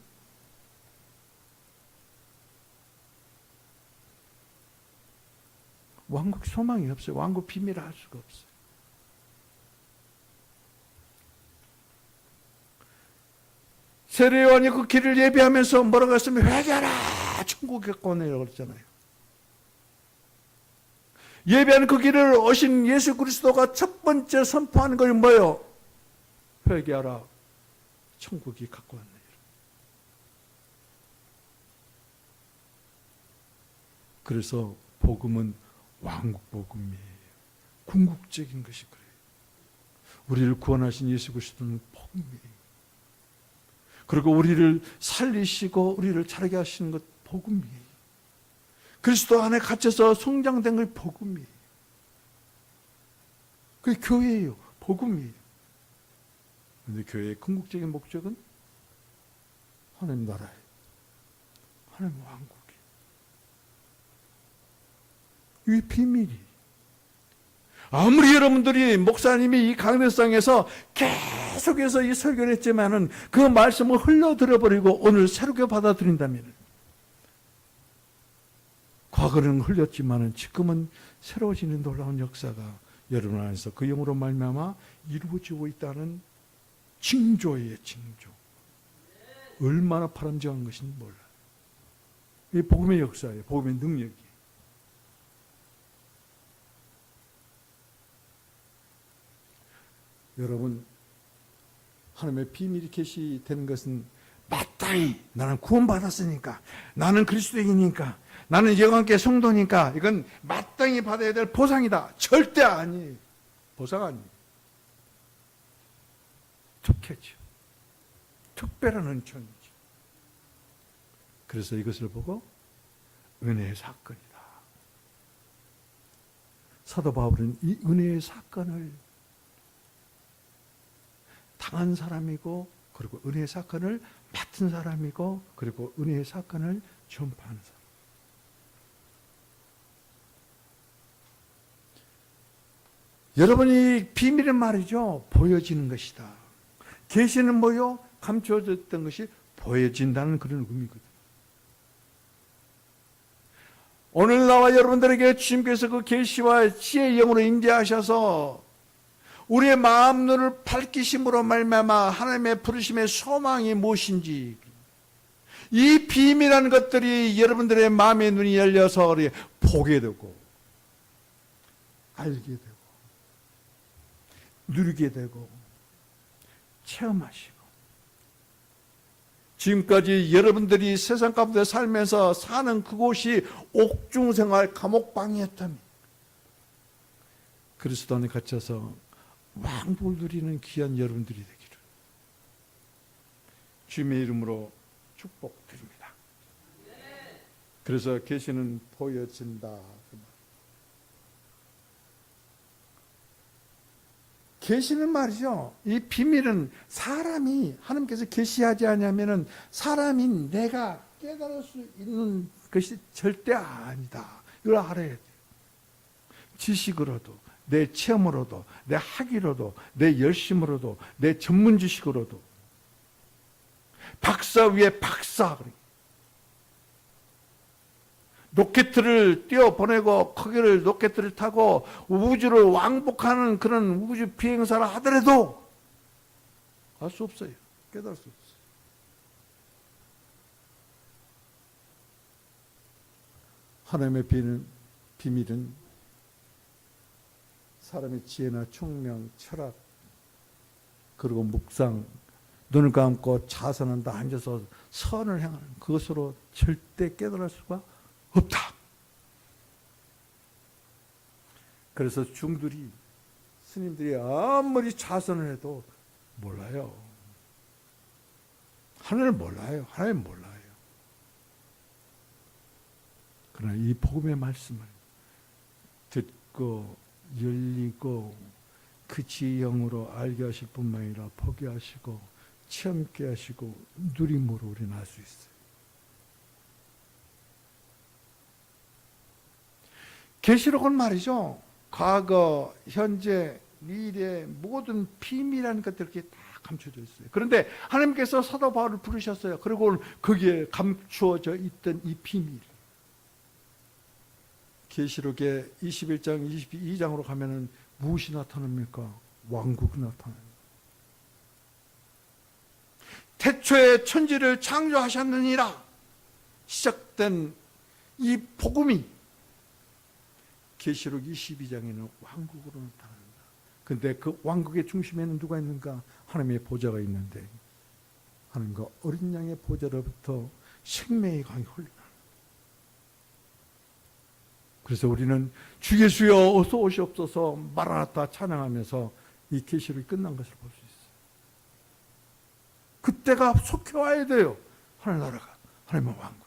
왕국 소망이 없어요. 왕국 비밀을 알 수가 없어요. 세례요한이 그 길을 예비하면서 뭐라고 했으면 회개하라, 천국에 꺼내라고 그랬잖아요. 예비하는 그 길을 오신 예수 그리스도가 첫 번째 선포하는 것이 뭐예요? 회개하라, 천국이 갖고 왔네. 그래서 복음은 왕국 복음이에요. 궁극적인 것이 그래요. 우리를 구원하신 예수 그리스도는 복음이에요. 그리고 우리를 살리시고 우리를 자라게 하시는 것 복음이에요. 그리스도 안에 갇혀서 성장된 것 복음이에요. 그게 교회예요. 복음이에요. 그런데 교회의 궁극적인 목적은 하나님 나라예요. 하나님 왕국이에요. 이 비밀이, 아무리 여러분들이 목사님이 이 강대상에서 계속해서 이 설교를 했지만은 그 말씀을 흘려들어버리고 오늘 새롭게 받아들인다면, 과거는 흘렸지만은 지금은 새로워지는 놀라운 역사가 여러분 안에서 그 영으로 말미암아 이루어지고 있다는 징조예요. 징조. 얼마나 바람직한 것인지 몰라요. 이 복음의 역사예요. 복음의 능력이. 여러분, 하나님의 비밀이 계시되는 것은 마땅히 나는 구원받았으니까, 나는 그리스도인이니까, 나는 영원께 성도니까 이건 마땅히 받아야 될 보상이다. 절대 아니에요. 보상 아니에요. 특혜죠. 특별한 은총이죠. 그래서 이것을 보고 은혜의 사건이다. 사도 바울은 이 은혜의 사건을 당한 사람이고, 그리고 은혜의 사건을 맡은 사람이고, 그리고 은혜의 사건을 전파하는 사람. 여러분이 비밀은 말이죠, 보여지는 것이다. 계시는 뭐요? 감추어졌던 것이 보여진다는 그런 의미거든요. 오늘 나와 여러분들에게 주님께서 그 계시와 지혜의 영으로 임재하셔서 우리의 마음 눈을 밝히심으로 말미암아 하나님의 부르심의 소망이 무엇인지, 이 비밀한 것들이 여러분들의 마음의 눈이 열려서 보게 되고 알게 되고 누리게 되고 체험하시고, 지금까지 여러분들이 세상 가운데 살면서 사는 그곳이 옥중생활 감옥방이었다면 그리스도 안에 갇혀서 왕국을 누리는 귀한 여러분들이 되기를 주님의 이름으로 축복드립니다. 그래서 계시는 보여진다. 계시는 말이죠. 이 비밀은 사람이 하나님께서 계시하지 않으면은 사람인 내가 깨달을 수 있는 것이 절대 아니다. 이걸 알아야 돼요. 지식으로도, 내 체험으로도, 내 학위로도, 내 열심으로도, 내 전문 지식으로도. 박사 위에 박사. 로켓을 띄워보내고 거기를 로켓을 타고 우주를 왕복하는 그런 우주 비행사를 하더라도 알 수 없어요. 깨달을 수 없어요. 하나님의 비밀은 사람의 지혜나 총명, 철학, 그리고 묵상, 눈을 감고 자선한다 앉아서 선을 행하는 그것으로 절대 깨달을 수가 없다. 그래서 중들이 스님들이 아무리 자선을 해도 몰라요. 하늘을 몰라요. 하나님 몰라요. 그러나 이 복음의 말씀을 듣고 열리고 그 지혜의 영으로 알게 하실 뿐만 아니라 보게 하시고 체험케 하시고 누림으로 우리는 알 수 있어요. 계시록은 말이죠. 과거, 현재, 미래 모든 비밀이라는 것들이 이렇게 다 감춰져 있어요. 그런데 하나님께서 사도 바울을 부르셨어요. 그리고 거기에 감추어져 있던 이 비밀. 계시록의 21장, 22장으로 가면은 무엇이 나타납니까? 왕국이 나타납니다. 태초에 천지를 창조하셨느니라 시작된 이 복음이 계시록 22장에는 왕국으로 나타납니다. 그런데 그 왕국의 중심에는 누가 있는가? 하나님의 보좌가 있는데 하나님과 어린 양의 보좌로부터 생명의 강이 흘러나옵니다. 그래서 우리는 주 예수여 어서 오시옵소서 마라나타 찬양하면서 이 계시록이 끝난 것을 볼 수 있어요. 그때가 속해 와야 돼요. 하나님 나라가, 하나님의 왕국.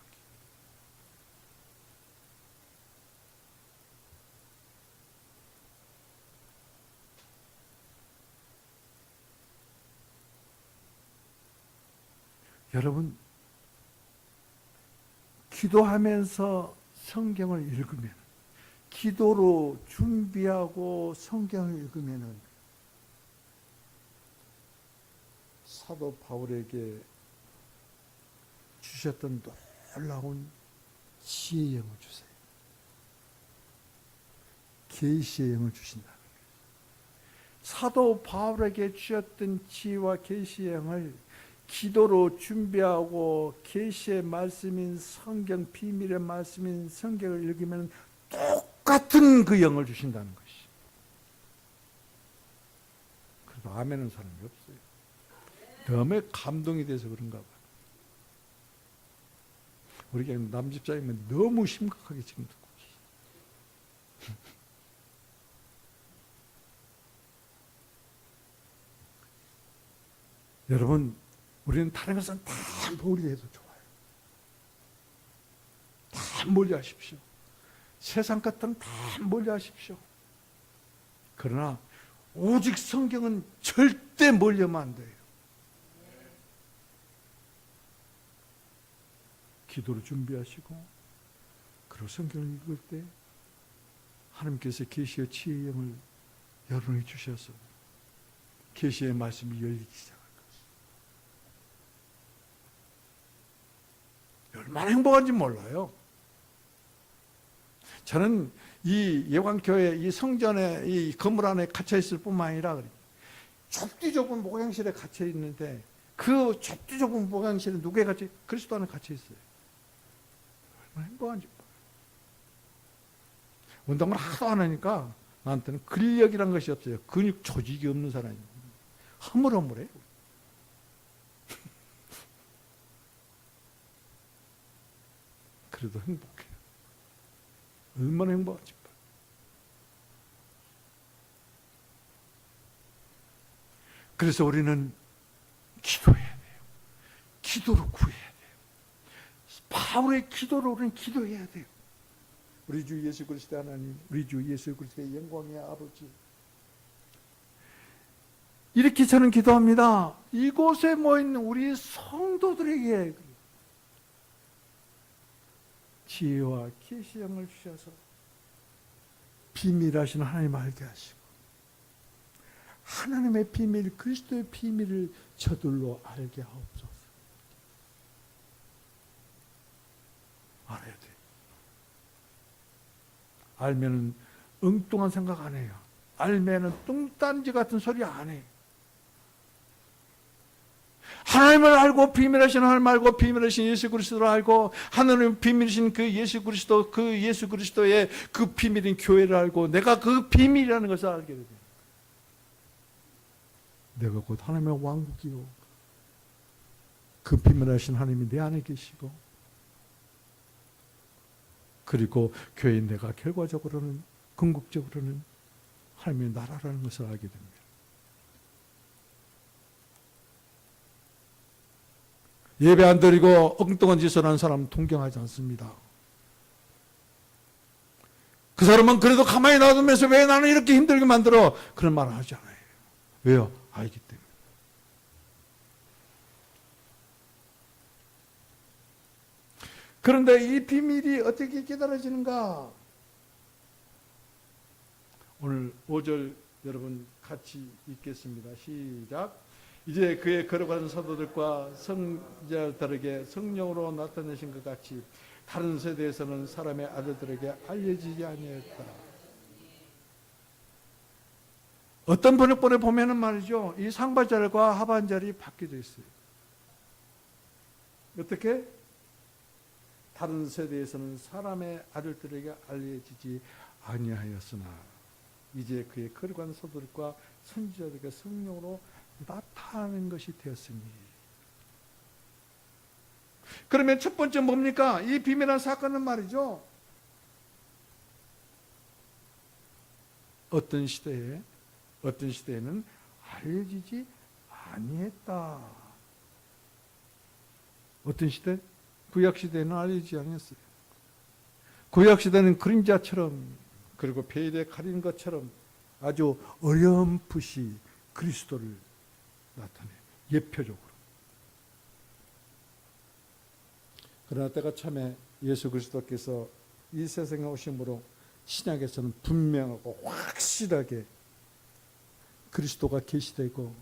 여러분, 기도하면서 성경을 읽으면, 기도로 준비하고 성경을 읽으면 사도 바울에게 주셨던 놀라운 지혜의 영을 주세요. 계시의 영을 주신다. 사도 바울에게 주셨던 지혜와 계시의 영을 기도로 준비하고 계시의 말씀인 성경, 비밀의 말씀인 성경을 읽으면 똑같은 그 영을 주신다는 것이. 그래도 아멘은 사람이 없어요. 너무 감동이 돼서 그런가 봐요. 우리 교회 남집사님은 너무 심각하게 지금 듣고 계시죠. 여러분, 우리는 다른 것은 다 멀리 해도 좋아요. 다 멀리 하십시오. 세상 것들은 다 멀리 하십시오. 그러나 오직 성경은 절대 멀리 하면 안 돼요. 기도를 준비하시고 그리고 성경을 읽을 때 하나님께서 계시의 지혜의 영을 여러분에게 주셔서 계시의 말씀이 열리기 시작합니다. 얼마나 행복한지 몰라요. 저는 이 예관교회 이 성전에 이 건물 안에 갇혀 있을 뿐만 아니라 좁디 좁은 목양실에 갇혀 있는데 그 좁디 좁은 목양실에 누구에 갇혀? 그리스도 안에 갇혀 있어요. 얼마나 행복한지 몰라요. 운동을 하도 안 하니까 나한테는 근력이란 것이 없어요. 근육 조직이 없는 사람이에요. 허물허물해요. 그래도 행복해요. 얼마나 행복하지. 그래서 우리는 기도해야 돼요. 기도로 구해야 돼요. 바울의 기도로 우리는 기도해야 돼요. 우리 주 예수 그리스도 하나님, 우리 주 예수 그리스도의 영광의 아버지, 이렇게 저는 기도합니다. 이곳에 모인 우리 성도들에게 지혜와 계시형을 주셔서 비밀하신 하나님 알게 하시고, 하나님의 비밀, 그리스도의 비밀을 저들로 알게 하옵소서. 알아야 돼. 알면은 엉뚱한 생각 안 해요. 알면은 뚱딴지 같은 소리 안 해. 하나님을 알고 비밀하신 하나님 알고 비밀하신 예수 그리스도를 알고, 하나님 비밀이신 그 예수 그리스도, 그 예수 그리스도의 그 비밀인 교회를 알고, 내가 그 비밀이라는 것을 알게 됩니다. 내가 곧 하나님의 왕국이요, 그 비밀하신 하나님이 내 안에 계시고, 그리고 교회인 내가 결과적으로는, 궁극적으로는 하나님의 나라라는 것을 알게 됩니다. 예배 안 드리고 엉뚱한 짓을 하는 사람 동경하지 않습니다. 그 사람은 그래도 가만히 놔두면서 왜 나는 이렇게 힘들게 만들어? 그런 말을 하지 않아요. 왜요? 알기 때문에. 그런데 이 비밀이 어떻게 깨달아지는가? 오늘 5절 여러분 같이 읽겠습니다. 시작. 이제 그의 걸어가는 사도들과 선지자들에게 성령으로 나타내신 것 같이 다른 세대에서는 사람의 아들들에게 알려지지 아니했다. 어떤 번역본에 보면은 말이죠, 이 상반절과 하반절이 바뀌어져 있어요. 어떻게? 다른 세대에서는 사람의 아들들에게 알려지지 아니하였으나 이제 그의 거룩한 사도들과 선지자들에게 성령으로 나타나는 것이 되었으니. 그러면 첫 번째 뭡니까? 이 비밀한 사건은 말이죠, 어떤 시대에는 알려지지 아니했다. 어떤 시대? 구약시대에는 알려지지 않았어요. 구약시대는 그림자처럼, 그리고 베일에 가린 것처럼 아주 어렴풋이 그리스도를 나타내요. 예표적으로. 그러나 때가 참에 예수 그리스도께서 이 세상에 오심으로 신약에서는 분명하고 확실하게 그리스도가 계시되고,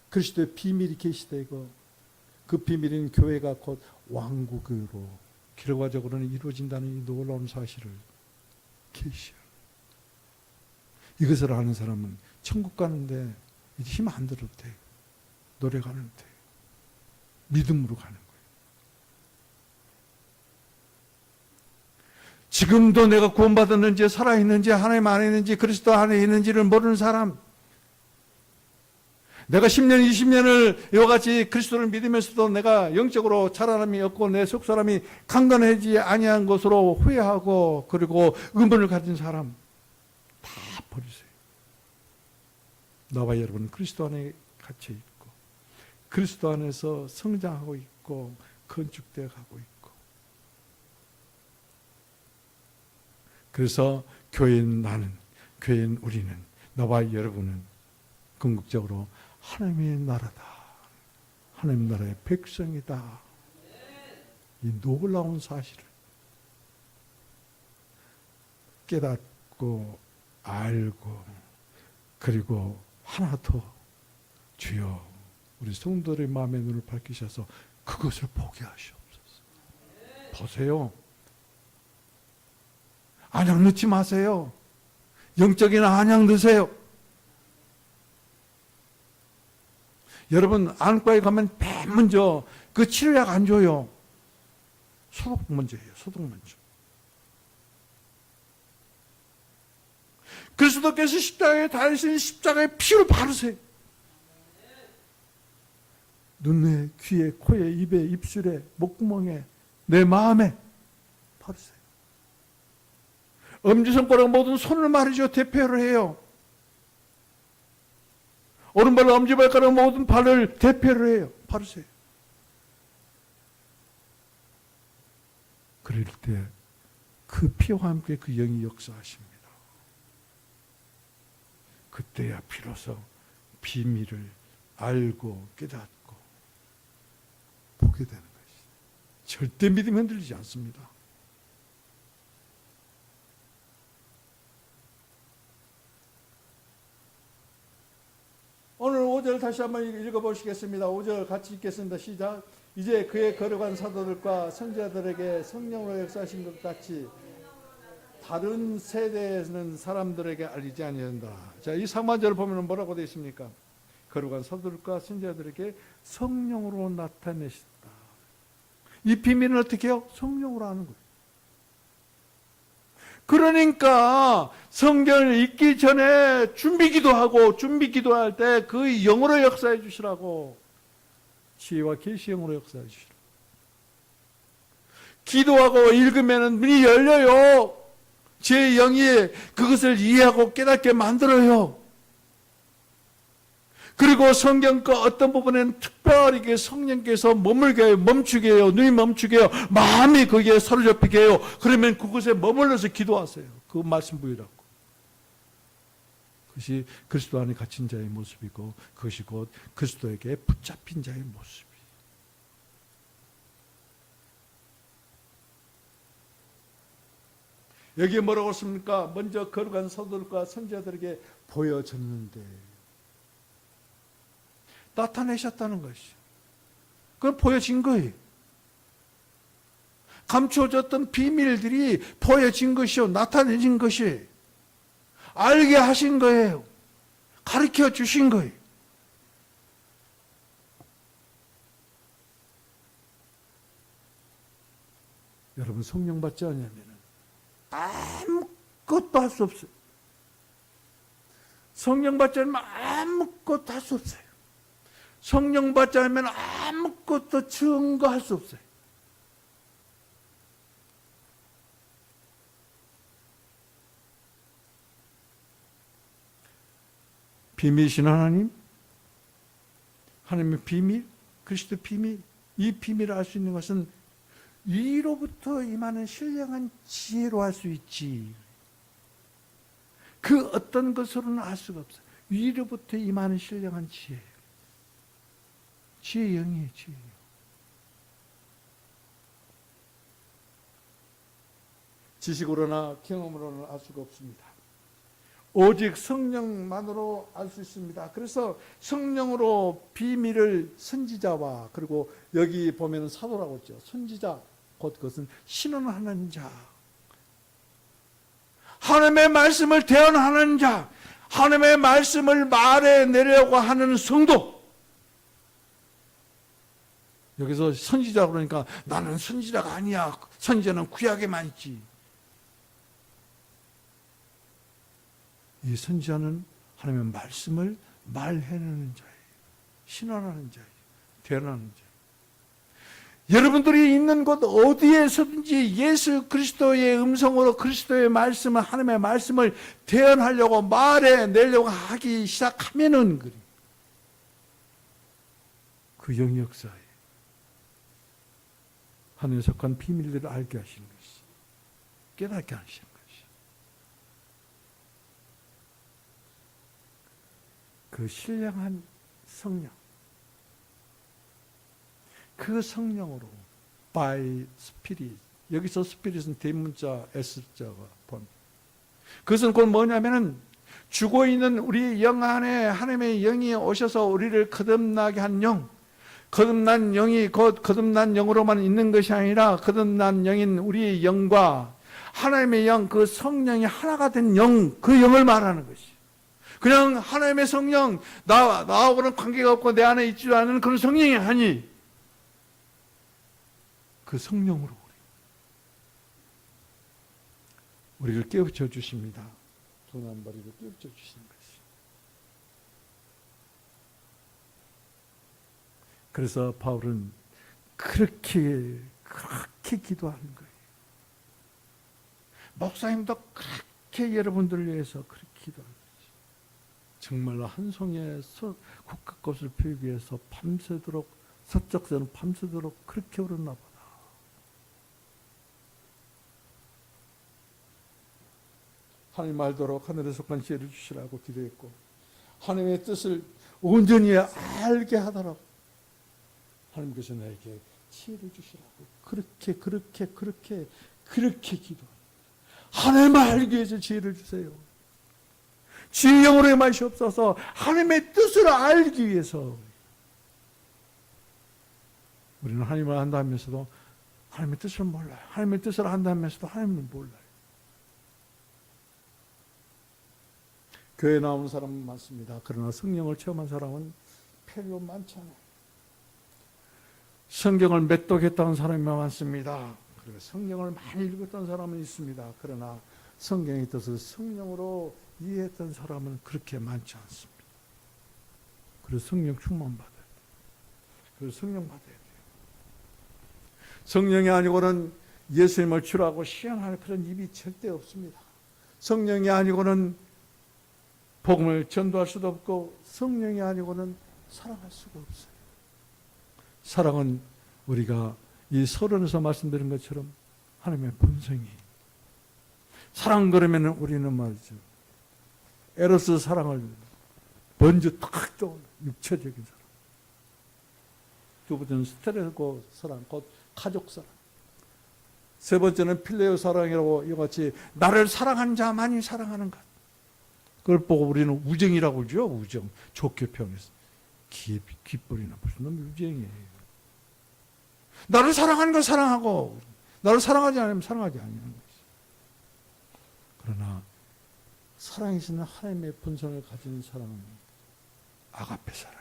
그리스도의 비밀이 계시되고, 그 비밀인 교회가 곧 왕국으로 결과적으로는 이루어진다는 이 놀라운 사실을 계시해요. 이것을 아는 사람은 천국 가는데 힘 안 들어도 돼. 노래 가는데 믿음으로 가는 거예요. 지금도 내가 구원받았는지, 살아있는지, 하나님 안에 있는지, 그리스도 안에 있는지를 모르는 사람, 내가 10년, 20년을 이와 같이 그리스도를 믿으면서도 내가 영적으로 자라남이 없고 내 속사람이 강건해지지 아니한 것으로 후회하고, 그리고 의문을 가진 사람 다 버리세요. 나와 여러분은 그리스도 안에 갇혀 있고, 그리스도 안에서 성장하고 있고, 건축되어 가고 있고, 그래서 교회인 나는, 교회인 우리는, 나와 여러분은 궁극적으로 하나님의 나라다, 하나님 나라의 백성이다, 이 놀라운 사실을 깨닫고 알고, 그리고 하나 더, 주여 우리 성도들의 마음의 눈을 밝히셔서 그것을 보게 하시옵소서. 보세요. 안약 넣지 마세요. 영적인 안약 넣으세요. 여러분, 안과에 가면 맨 먼저 그 치료약 안 줘요. 소독 먼저예요. 소독 먼저. 그리스도께서 십자가에 달리신 십자가의 피를 바르세요. 눈에, 귀에, 코에, 입에, 입술에, 목구멍에, 내 마음에 바르세요. 엄지손가락 모든 손을 말이죠. 대표를 해요. 오른발로 엄지발가락 모든 발을 대표를 해요. 바르세요. 그럴 때 그 피와 함께 그 영이 역사하십니다. 그때야 비로소 비밀을 알고 깨닫고 보게 되는 것이죠. 절대 믿음이 흔들리지 않습니다. 오늘 5절 다시 한번 읽어보시겠습니다. 5절 같이 읽겠습니다. 시작. 이제 그의 거룩한 사도들과 선지자들에게 성령으로 역사하신 것 같이 다른 세대에는 사람들에게 알리지 아니한다. 자, 이 상반절을 보면 뭐라고 되어 있습니까? 거룩한 사도들과 선지자들에게 성령으로 나타내셨다. 이 비밀은 어떻게 해요? 성령으로 하는 거예요. 그러니까 성경을 읽기 전에 준비기도하고 준비기도할 때 그 영으로 역사해 주시라고, 지혜와 계시 영으로 역사해 주시라고. 기도하고 읽으면 문이 열려요. 제 영이 그것을 이해하고 깨닫게 만들어요. 그리고 성경 그 어떤 부분에는 특별하게 성령께서 머물게 해요. 멈추게 해요. 눈이 멈추게 해요. 마음이 거기에 사로잡히게 해요. 그러면 그곳에 머물러서 기도하세요. 그 말씀 부여라고. 그것이 그리스도 안에 갇힌 자의 모습이고, 그것이 곧 그리스도에게 붙잡힌 자의 모습이에요. 여기에 뭐라고 씁니까? 먼저 거룩한 사도들과 선지자들에게 보여졌는데 나타내셨다는 것이죠. 그건 보여진 거예요. 감추어졌던 비밀들이 보여진 것이요, 나타내진 것이, 알게 하신 거예요. 가르쳐 주신 거예요. 여러분, 성령 받지 않으면 아무것도 할 수 없어요. 성령 받지 않으면 아무것도 할 수 없어요. 성령 받지 않으면 아무것도 증거할 수 없어요. 비밀이신 하나님, 하나님의 비밀, 그리스도 비밀, 이 비밀을 알 수 있는 것은 위로부터 임하는 신령한 지혜로 할 수 있지, 그 어떤 것으로는 알 수가 없어요. 위로부터 임하는 신령한 지혜. 지혜의 영이에요, 지혜의 영. 지식으로나 경험으로는 알 수가 없습니다. 오직 성령만으로 알 수 있습니다. 그래서 성령으로 비밀을 선지자와, 그리고 여기 보면 사도라고 했죠. 선지자, 곧 그것은 신원하는 자, 하나님의 말씀을 대언하는 자, 하나님의 말씀을 말해내려고 하는 성도. 여기서 선지자 그러니까 나는 선지자가 아니야. 선지자는 구약에만 있지. 이 선지자는 하나님의 말씀을 말해내는 자예요. 신원하는 자예요. 대언하는 자예요. 여러분들이 있는 곳 어디에서든지 예수 그리스도의 음성으로 그리스도의 말씀을, 하나님의 말씀을 대언하려고 말해내려고 하기 시작하면은 그 영의 역사에 하늘에 속한 비밀들을 알게 하시는 것이, 깨닫게 하시는 것이, 그 신령한 성령, 그 성령으로 by spirit, 여기서 spirit은 대문자 S자가 포함합니다. 그것은 곧 뭐냐면은 죽어있는 우리 영 안에 하나님의 영이 오셔서 우리를 거듭나게 한 영, 거듭난 영이 곧 거듭난 영으로만 있는 것이 아니라 거듭난 영인 우리의 영과 하나님의 영, 그 성령이 하나가 된 영, 그 영을 말하는 것이. 그냥 하나님의 성령, 나하고는 관계가 없고 내 안에 있지도 않은 그런 성령이 아니, 그 성령으로 우리를 깨우쳐 주십니다. 돈 안 버리고 깨우쳐 주시는 것이. 그래서 바울은 그렇게 기도하는 거예요. 목사님도 그렇게 여러분들을 위해서 그렇게 기도하는 거지. 정말로 한 송이의 국화꽃을 피우기 위해서 밤새도록, 서쪽서는 밤새도록 그렇게 오르나 보다. 하나님 알도록 하늘에 속한 지혜를 주시라고 기도했고, 하나님의 뜻을 온전히 알게 하도록 하나님께서 나에게 지혜를 주시라고 그렇게 기도합니다. 하나님을 알기 위해서 지혜를 주세요. 지혜의 영으로 마시옵소서. 하나님의 뜻을 알기 위해서. 우리는 하나님을 안다면서도 하나님의 뜻을 몰라요. 하나님의 뜻을 안다면서도 하나님을 몰라요. 교회에 나오는 사람은 많습니다. 그러나 성령을 체험한 사람은 별로 많지 않아요. 성경을 맺독했다는 사람이 많습니다. 그리고 성경을 많이 읽었던 사람은 있습니다. 그러나 성경의 뜻을 성령으로 이해했던 사람은 그렇게 많지 않습니다. 그래서 성령 충만 받아야 돼요. 그래서 성령 받아야 돼요. 성령이 아니고는 예수님을 주라고 시연할 그런 입이 절대 없습니다. 성령이 아니고는 복음을 전도할 수도 없고, 성령이 아니고는 사랑할 수가 없어요. 사랑은 우리가 이 서론에서 말씀드린 것처럼 하나님의 본성이, 사랑 그러면 우리는 말이죠, 에로스 사랑을 먼저 딱 떠올려. 육체적인 사랑. 두 번째는 스테레고 사랑, 곧 가족 사랑. 세 번째는 필레오 사랑이라고 이같이 나를 사랑한 자만이 사랑하는 것. 그걸 보고 우리는 우정이라고 그러죠. 우정. 좋게 표현해서. 귓불이나 무슨 놈 우정이에요. 나를 사랑하는 걸 사랑하고, 나를 사랑하지 않으면 사랑하지 않는 것이. 그러나 사랑이시는 하나님의 본성을 가진 사랑은 아가페 사랑.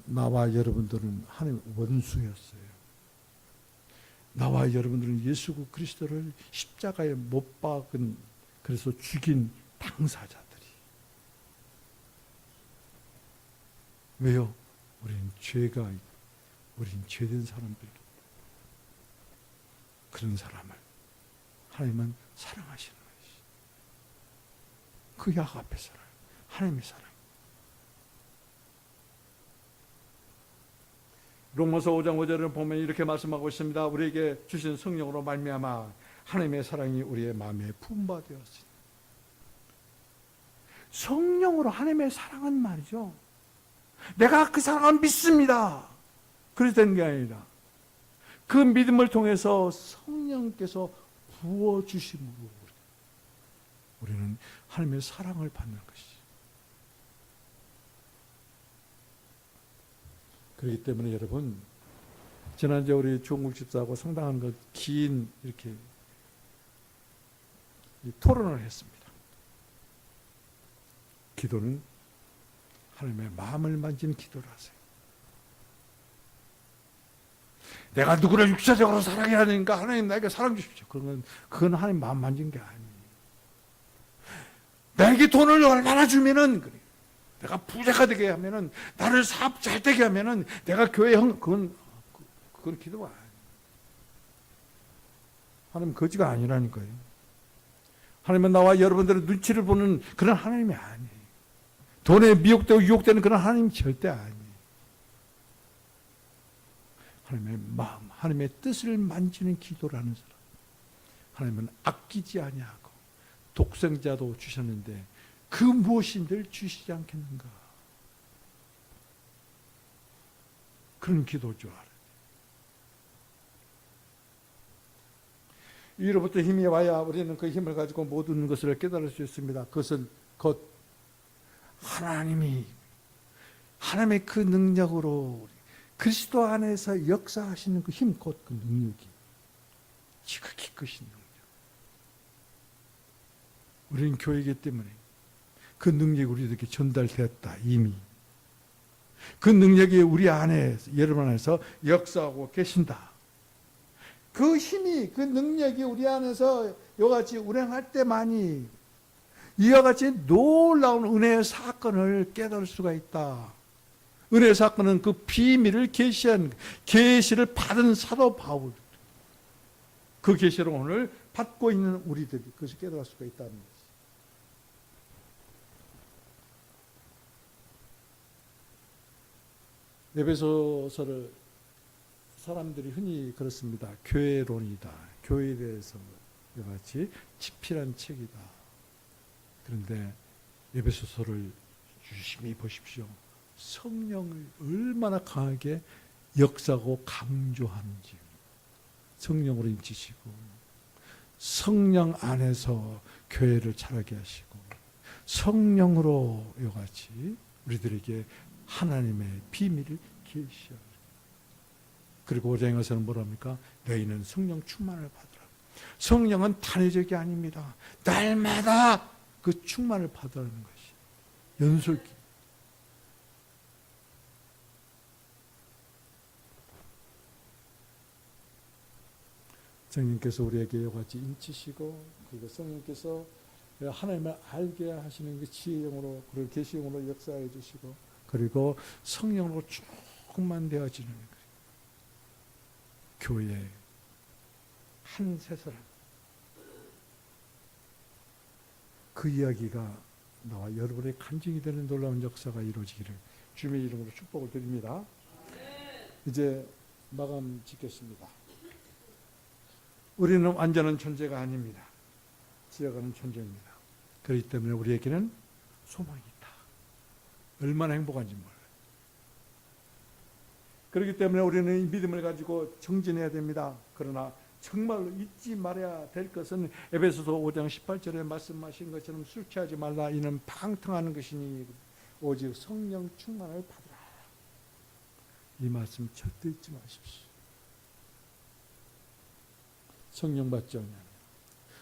나와 여러분들은 하나님의 원수였어요. 나와 여러분들은 예수 그리스도를 십자가에 못 박은, 그래서 죽인 당사자들이. 왜요? 우리는 우리는 죄된 사람들이기 때문에. 그런 사람을 하나님은 사랑하시는 것이. 그게 아가페 사랑, 하나님의 사랑. 로마서 5장 5절을 보면 이렇게 말씀하고 있습니다. 우리에게 주신 성령으로 말미암아 하나님의 사랑이 우리의 마음에 부음받았으니. 성령으로 하나님의 사랑은 말이죠, 내가 그 사랑을 믿습니다, 그래서 되는 게 아니라 그 믿음을 통해서 성령께서 부어주심으로 우리는 하나님의 사랑을 받는 것이죠. 그렇기 때문에 여러분, 지난주에 우리 조국 집사하고 상당한 것 긴 이렇게 토론을 했습니다. 기도는 하나님의 마음을 만지는 기도를 하세요. 내가 누구를 육체적으로 사랑해야 되니까 하나님 나에게 사랑 주십시오. 그건 하나님 마음 만진 게 아니에요. 나에게 돈을 얼마나 주면은 그래. 내가 부자가 되게 하면은, 나를 사업 잘 되게 하면은, 내가 교회 그건 기도가 아니에요. 하나님 거지가 아니라니까요. 하나님은 나와 여러분들의 눈치를 보는 그런 하나님이 아니에요. 돈에 미혹되고 유혹되는 그런 하나님이 절대 아니에요. 하나님의 마음, 하나님의 뜻을 만지는 기도라는 사람. 하나님은 아끼지 아니하고 독생자도 주셨는데 그 무엇인들 주시지 않겠는가. 그런 기도일 줄 알아요. 위로부터 힘이 와야 우리는 그 힘을 가지고 모든 것을 깨달을 수 있습니다. 그것은 곧 하나님의 그 능력으로 그리스도 안에서 역사하시는 그 힘, 곧 그 능력이 지극히 크신 능력. 우리는 교회이기 때문에 그 능력이 우리에게 전달되었다. 이미 그 능력이 우리 안에, 여러분 안에서 역사하고 계신다. 그 힘이, 그 능력이 우리 안에서 이같이 운행할 때만이 이와 같이 놀라운 은혜의 사건을 깨달을 수가 있다. 은혜의 사건은 그 비밀을 계시를 받은 사도 바울, 그 계시를 오늘 받고 있는 우리들이 그것을 깨달을 수가 있다는 것이죠. 에베소서를 사람들이 흔히 그렇습니다. 교회론이다. 교회에 대해서 이와 같이 지필한 책이다. 그런데 에베소서를 유심히 보십시오. 성령을 얼마나 강하게 역사하고 강조하는지. 성령으로 인치시고 성령 안에서 교회를 자라게 하시고 성령으로 이와 같이 우리들에게 하나님의 비밀을 계시하고, 그리고 5장에서는 뭐랍니까? 너희는 성령 충만을 받으라. 성령은 단회적이 아닙니다. 날마다 그 충만을 받으라는 것이 연속기. 성령께서 우리에게 이와 같이 인치시고, 그리고 성령께서 하나님을 알게 하시는 그 지혜형으로, 그리고 계시형으로 역사해 주시고, 그리고 성령으로 충만되어지는 교회 한 세사람, 그 이야기가 나와 여러분의 간증이 되는 놀라운 역사가 이루어지기를 주님의 이름으로 축복을 드립니다. 이제 마감 짓겠습니다. 우리는 완전한 존재가 아닙니다. 지어가는 존재입니다. 그렇기 때문에 우리에게는 소망이 있다. 얼마나 행복한지 몰라요. 그렇기 때문에 우리는 이 믿음을 가지고 정진해야 됩니다. 그러나 정말로 잊지 말아야 될 것은 에베소서 5장 18절에 말씀하신 것처럼 술 취하지 말라. 이는 방탕하는 것이니 오직 성령 충만을 받으라. 이 말씀 절대 잊지 마십시오. 성령 받지 않으면,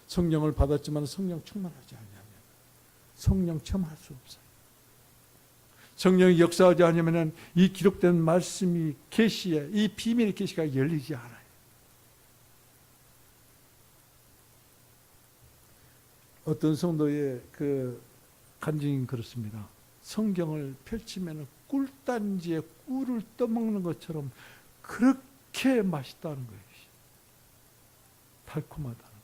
성령을 받았지만 성령 충만하지 않으면 성령 체험할 수 없어요. 성령이 역사하지 않으면 이 기록된 말씀이 계시에, 이 비밀의 계시가 열리지 않아요. 어떤 성도의 그 간증이 그렇습니다. 성경을 펼치면 꿀단지에 꿀을 떠먹는 것처럼 그렇게 맛있다는 거예요. 달콤하다는 것이.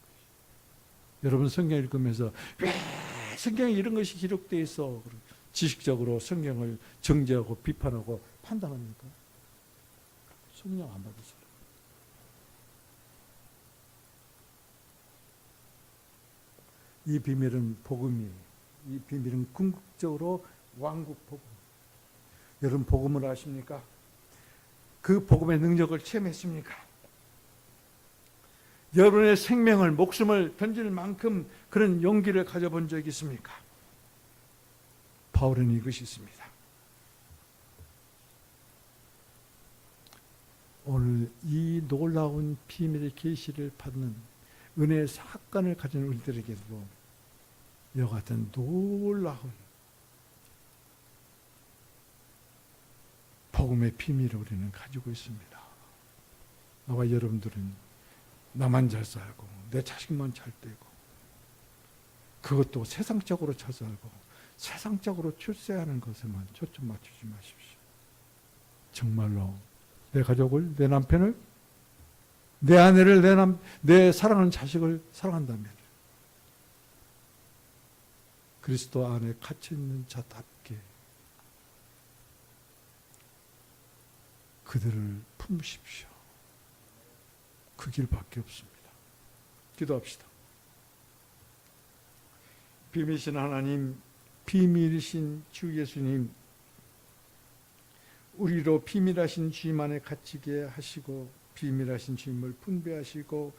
여러분 성경 읽으면서 왜 성경에 이런 것이 기록되어 있어? 지식적으로 성경을 정죄하고 비판하고 판단합니까? 성령 안 받으세요. 이 비밀은 복음이에요. 이 비밀은 궁극적으로 왕국 복음. 여러분 복음을 아십니까? 그 복음의 능력을 체험했습니까? 여러분의 생명을, 목숨을 던질 만큼 그런 용기를 가져본 적이 있습니까? 바울은 이것이 있습니다. 오늘 이 놀라운 비밀의 계시를 받는 은혜의 사건을 가진 우리들에게도 이와 같은 놀라운 복음의 비밀을 우리는 가지고 있습니다. 나와 여러분들은 나만 잘 살고 내 자식만 잘 되고, 그것도 세상적으로 잘 살고 세상적으로 출세하는 것에만 초점 맞추지 마십시오. 정말로 내 가족을, 내 남편을, 내 아내를, 내 사랑하는 자식을 사랑한다면 그리스도 안에 갇혀 있는 자답게 그들을 품으십시오. 그 길밖에 없습니다. 기도합시다. 비밀이신 하나님, 비밀이신 주 예수님, 우리로 비밀하신 주님 안에 갇히게 하시고 비밀하신 주님을 분배하시고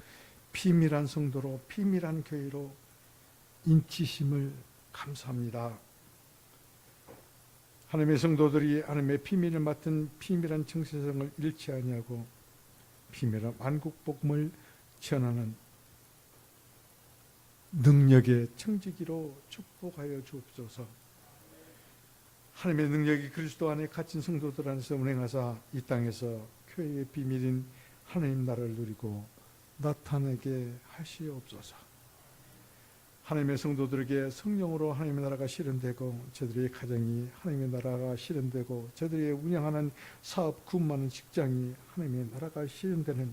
비밀한 성도로, 비밀한 교회로 인치심을 감사합니다. 하나님의 성도들이 하나님의 비밀을 맡은 비밀한 정체성을 잃지 아니하고 비밀한 만국복음을 전하는 능력의 청지기로 축복하여 주옵소서. 하나님의 능력이 그리스도 안에 갇힌 성도들 안에서 운행하사 이 땅에서 교회의 비밀인 하나님 나라를 누리고 나타내게 하시옵소서. 하나님의 성도들에게 성령으로 하나님의 나라가 실현되고 저들의 가정이 하나님의 나라가 실현되고 저들이 운영하는 사업, 근무하는 직장이 하나님의 나라가 실현되는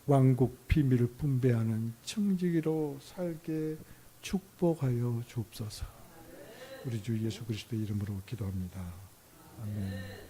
왕국 비밀을 분배하는 청지기로 살게 축복하여 주옵소서. 우리 주 예수 그리스도의 이름으로 기도합니다. 아멘.